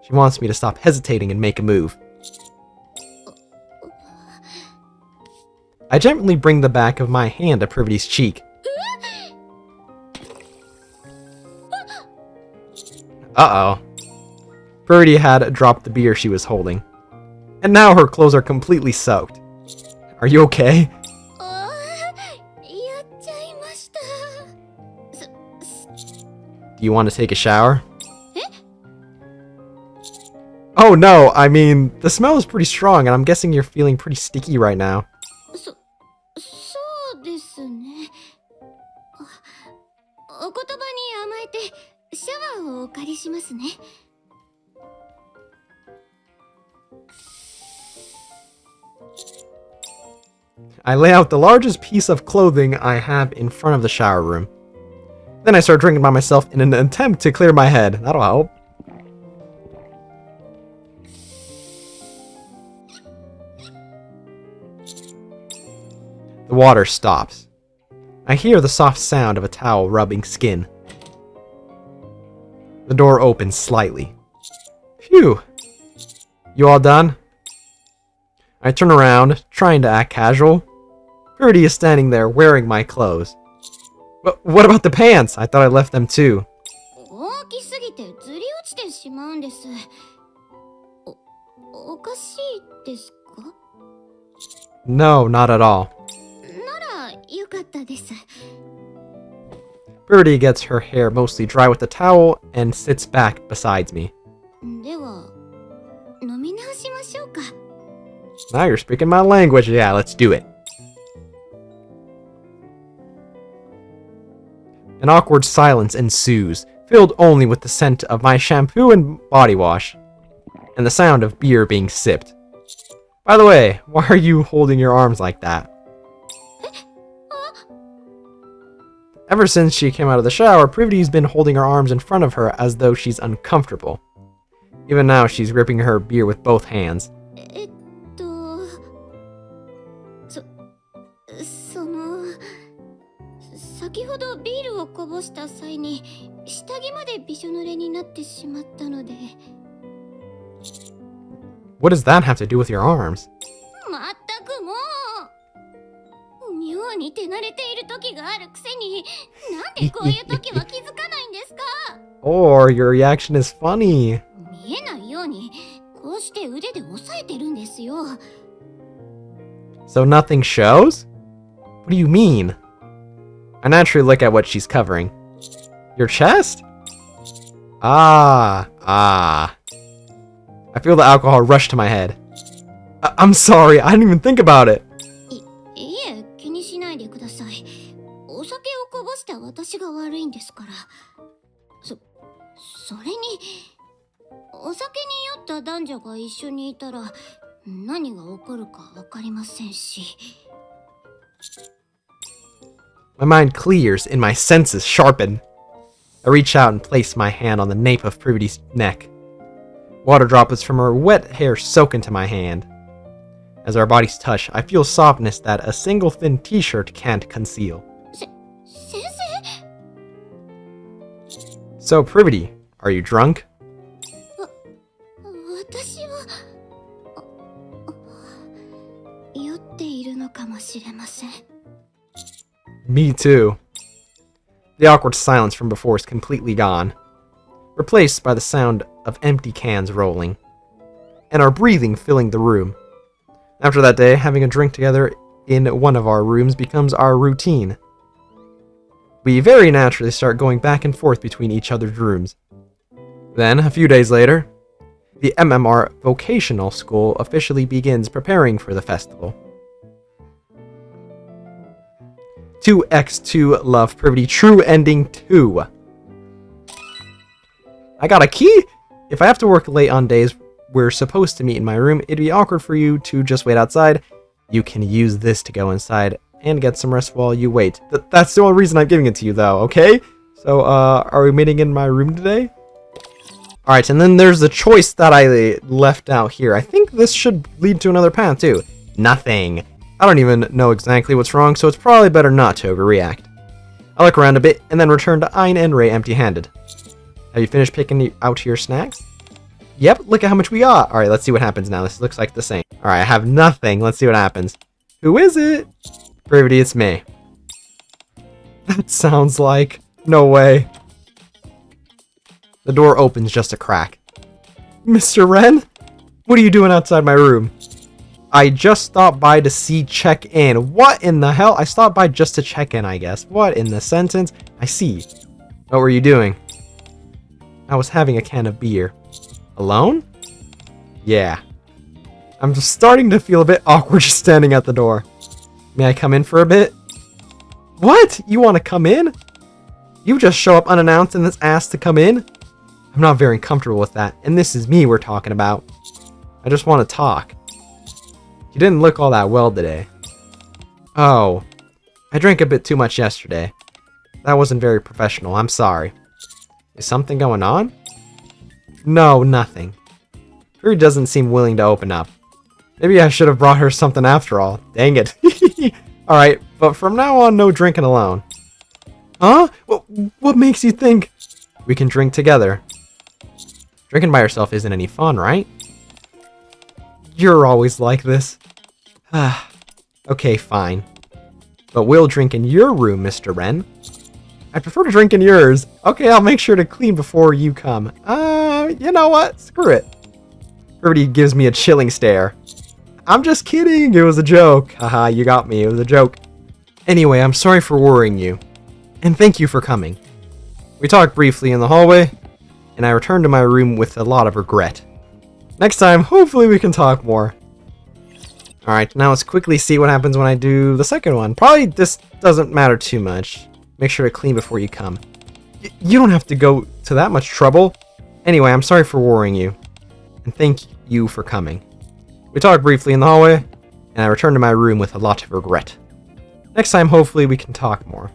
She wants me to stop hesitating and make a move. I gently bring the back of my hand to Privaty's cheek. Uh-oh. Privaty had dropped the beer she was holding. And now her clothes are completely soaked. Are you okay? Do you want to take a shower? Oh no, I mean, the smell is pretty strong and I'm guessing you're feeling pretty sticky right now. そうですね。お言葉に甘えてシャワーをお借りしますね。I lay out the largest piece of clothing I have in front of the shower room. Then I start drinking by myself in an attempt to clear my head. That'll help. The water stops. I hear the soft sound of a towel rubbing skin. The door opens slightly. Phew. You all done? I turn around, trying to act casual. Privaty is standing there wearing my clothes. But what about the pants? I thought I left them too. 大きすぎてずり落ちてしまうんです。おかしいですか? No, not at all. ならよかったです。 Privaty gets her hair mostly dry with the towel and sits back beside me. では飲み直しましょうか。 Now you're speaking my language. Yeah, let's do it. An awkward silence ensues, filled only with the scent of my shampoo and body wash, and the sound of beer being sipped. By the way, why are you holding your arms like that? Ever since she came out of the shower, Privaty's been holding her arms in front of her as though she's uncomfortable. Even now, she's gripping her beer with both hands. 先ほどビールをこぼした際に下着までびしょ濡れになってしまったので。 What does that have to do with your arms? まったくもう妙に手慣れている時があるくせになんでこういう時は気づかないんですか? Or your reaction is funny. 見えないようにこうして腕で押さえてるんですよ。 So nothing shows? What do you mean? I naturally look at what she's covering. Your chest? Ah. I feel the alcohol rush to my head. I'm sorry, I didn't even think about it. いえ、気にしないでください。お酒をこぼした私が悪いんですから。それに、お酒に酔った男女が一緒にいたら何が起こるかわかりませんし。 My mind clears and my senses sharpen. I reach out and place my hand on the nape of Privaty's neck. Water droplets from her wet hair soak into my hand. As our bodies touch, I feel softness that a single thin t-shirt can't conceal. 先生? So, Privity, are you drunk? 私は酔っているのかもしれません。 Me too. The awkward silence from before is completely gone, replaced by the sound of empty cans rolling, and our breathing filling the room. After that day, having a drink together in one of our rooms becomes our routine. We very naturally start going back and forth between each other's rooms. Then, a few days later, the MMR Vocational School officially begins preparing for the festival. 2x2 Love Privity True Ending 2. I got a key? If I have to work late on days we're supposed to meet in my room, it'd be awkward for you to just wait outside. You can use this to go inside and get some rest while you wait. That's the only reason I'm giving it to you, though, okay? So, are we meeting in my room today? Alright, and then there's the choice that I left out here. I think this should lead to another path, too. Nothing. I don't even know exactly what's wrong, so it's probably better not to overreact. I look around a bit, and then return to Ein and Ray empty-handed. Have you finished picking out your snacks? Yep, look at how much we got. Alright, let's see what happens now. This looks like the same. Alright, I have nothing. Let's see what happens. Who is it? Privaty, it's me. That sounds like... No way. The door opens just a crack. Mr. Wren? What are you doing outside my room? I just stopped by to check in. What in the hell? I stopped by just to check in, I guess. What in the sentence? I see. What were you doing? I was having a can of beer. Alone? Yeah. I'm just starting to feel a bit awkward just standing at the door. May I come in for a bit? What? You want to come in? You just show up unannounced and then ask to come in? I'm not very comfortable with that, and this is me we're talking about. I just want to talk. You didn't look all that well today. Oh, I drank a bit too much yesterday. That wasn't very professional, I'm sorry. Is something going on? No, nothing. Fury doesn't seem willing to open up. Maybe I should have brought her something after all. Dang it. Alright, but from now on, no drinking alone. Huh? What makes you think we can drink together? Drinking by yourself isn't any fun, right? You're always like this. Okay, fine. But we'll drink in your room, Mr. Wren. I prefer to drink in yours. Okay, I'll make sure to clean before you come. You know what? Screw it. Everybody gives me a chilling stare. I'm just kidding. It was a joke. Haha, you got me. It was a joke. Anyway, I'm sorry for worrying you. And thank you for coming. We talked briefly in the hallway, and I returned to my room with a lot of regret. Next time, hopefully we can talk more. Alright, now let's quickly see what happens when I do the second one. Probably this doesn't matter too much. Make sure to clean before you come. You don't have to go to that much trouble. Anyway, I'm sorry for worrying you. And thank you for coming. We talked briefly in the hallway, and I returned to my room with a lot of regret. Next time, hopefully we can talk more.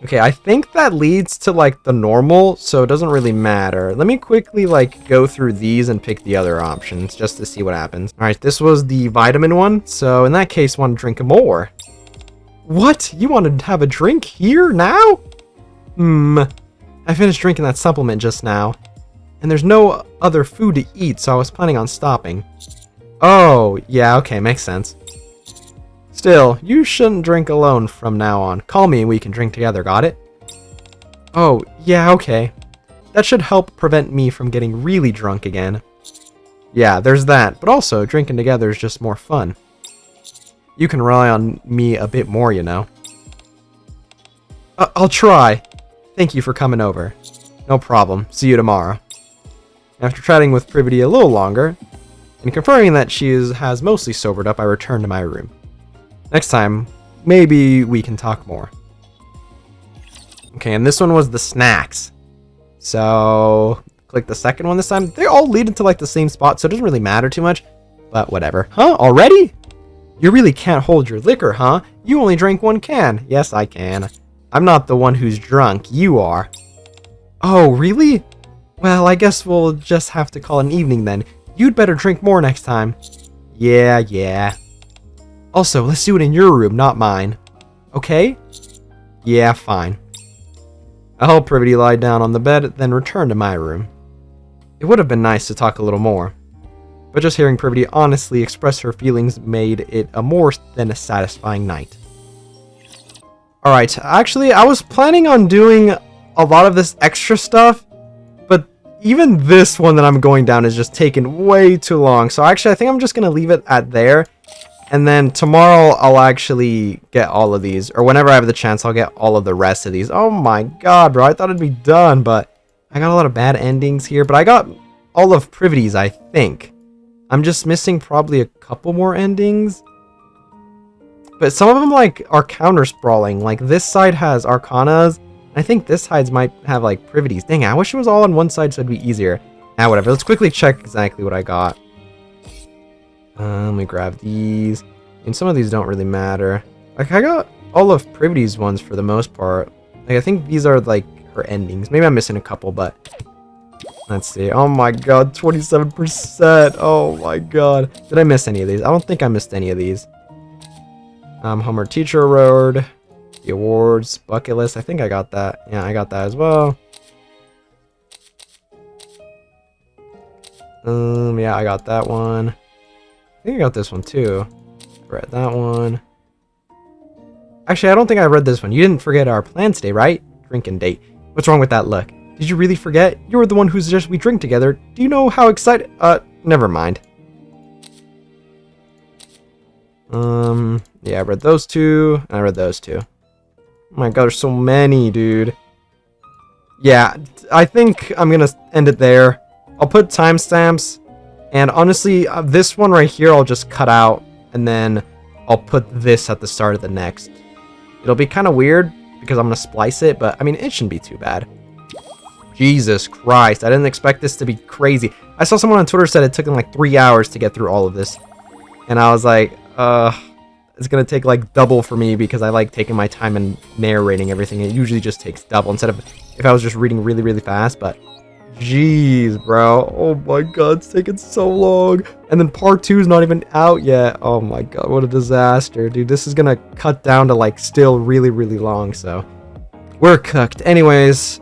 Okay, I think that leads to, like, the normal, so it doesn't really matter. Let me quickly, like, go through these and pick the other options, just to see what happens. Alright, this was the vitamin one, so in that case, want to drink more. What? You want to have a drink here, now? I finished drinking that supplement just now, and there's no other food to eat, so I was planning on stopping. Oh, yeah, okay, makes sense. Still, you shouldn't drink alone from now on. Call me and we can drink together, got it? Oh, yeah, okay. That should help prevent me from getting really drunk again. Yeah, there's that, but also, drinking together is just more fun. You can rely on me a bit more, you know. I'll try. Thank you for coming over. No problem. See you tomorrow. After chatting with Privaty a little longer, and confirming that she has mostly sobered up, I return to my room. Next time, maybe we can talk more. Okay, and this one was the snacks. So, click the second one this time. They all lead into like the same spot, so it doesn't really matter too much. But whatever. Huh? Already? You really can't hold your liquor, huh? You only drank one can. Yes, I can. I'm not the one who's drunk. You are. Oh, really? Well, I guess we'll just have to call it an evening then. You'd better drink more next time. Yeah. Also, let's do it in your room, not mine. Okay? Yeah, fine. I helped Privaty lie down on the bed, then returned to my room. It would have been nice to talk a little more, but just hearing Privaty honestly express her feelings made it a more than a satisfying night. Alright, actually, I was planning on doing a lot of this extra stuff, but even this one that I'm going down is just taking way too long. So actually, I think I'm just going to leave it at there. And then tomorrow, I'll actually get all of these. Or whenever I have the chance, I'll get all of the rest of these. Oh my god, bro. I thought it'd be done, but I got a lot of bad endings here. But I got all of Privaty's, I think. I'm just missing probably a couple more endings. But some of them, like, are counter-sprawling. Like, this side has Arcanas, I think this sides might have like privities. Dang, I wish it was all on one side so it'd be easier. Ah, whatever. Let's quickly check exactly what I got. Let me grab these. And some of these don't really matter. Like, I got all of Privity's ones for the most part. Like, I think these are like her endings. Maybe I'm missing a couple, but let's see. Oh my god, 27%. Oh my god. Did I miss any of these? I don't think I missed any of these. Homer Teacher Award, the awards, bucket list. I think I got that. Yeah, I got that as well. Yeah, I got that one. I think I got this one too. Read that one. Actually, I don't think I read this one. You didn't forget our plan today, right? Drinking date. What's wrong with that look? Did you really forget? You were the one who suggested we drink together. Do you know how excited? Never mind. Yeah, I read those two, and I read those two. Oh my god, there's so many, dude. Yeah, I think I'm gonna end it there. I'll put timestamps, and honestly, this one right here I'll just cut out, and then I'll put this at the start of the next. It'll be kind of weird, because I'm gonna splice it, but I mean, it shouldn't be too bad. Jesus Christ, I didn't expect this to be crazy. I saw someone on Twitter said it took them like 3 hours to get through all of this. And I was like, it's gonna take like double for me because I like taking my time and narrating everything. It usually just takes double instead of if I was just reading really, really fast, but jeez, bro. Oh my god, it's taking so long. And then part 2 is not even out yet. Oh my god, what a disaster, dude. This is gonna cut down to like still really, really long, so we're cooked. Anyways,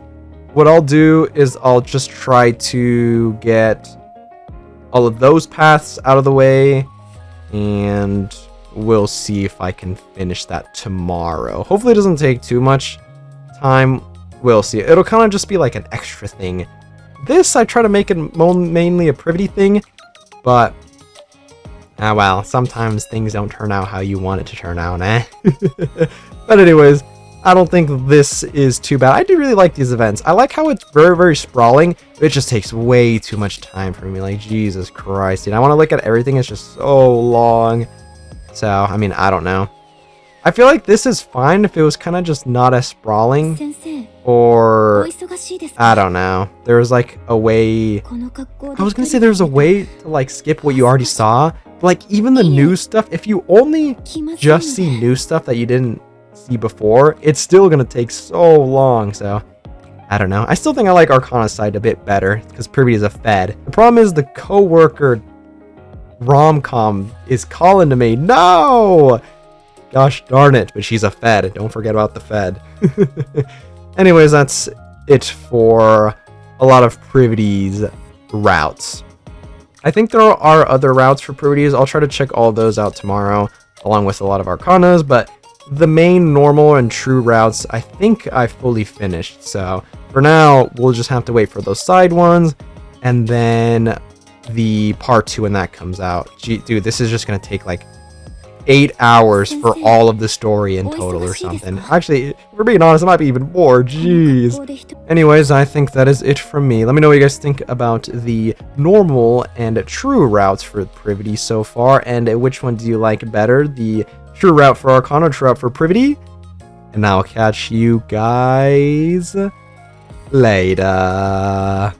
what I'll do is I'll just try to get all of those paths out of the way, and we'll see if I can finish that tomorrow. Hopefully it doesn't take too much time. We'll see. It'll kind of just be like an extra thing. This, I try to make it mainly a Privaty thing, but well, sometimes things don't turn out how you want it to turn out, eh? But anyways, I don't think this is too bad. I do really like these events. I like how it's very, very sprawling. It just takes way too much time for me. Like, Jesus Christ, dude. I want to look at everything. It's just so long. So, I mean, I don't know. I feel like this is fine if it was kind of just not as sprawling. Or, I don't know. There was like a way... I was going to say there was a way to like skip what you already saw. But, like, even the new stuff, if you only just see new stuff that you didn't see before, it's still gonna take so long. So I don't know. I still think I like Arcana's side a bit better because Privy is a fed. The problem is the co-worker rom-com is calling to me. No, gosh darn it, but she's a fed. Don't forget about the fed. Anyways, that's it for a lot of Privity's routes. I think there are other routes for Privity's. I'll try to check all of those out tomorrow along with a lot of Arcanas, but the main normal and true routes, I think I fully finished. So for now, we'll just have to wait for those side ones, and then the part 2 when that comes out. Gee, dude, this is just gonna take like 8 hours for all of the story in total or something. Actually, if we're being honest, it might be even more. Jeez. Anyways, I think that is it from me. Let me know what you guys think about the normal and true routes for Privity so far, and which one do you like better? The true route for Arcana, true route for Privity? And I'll catch you guys later.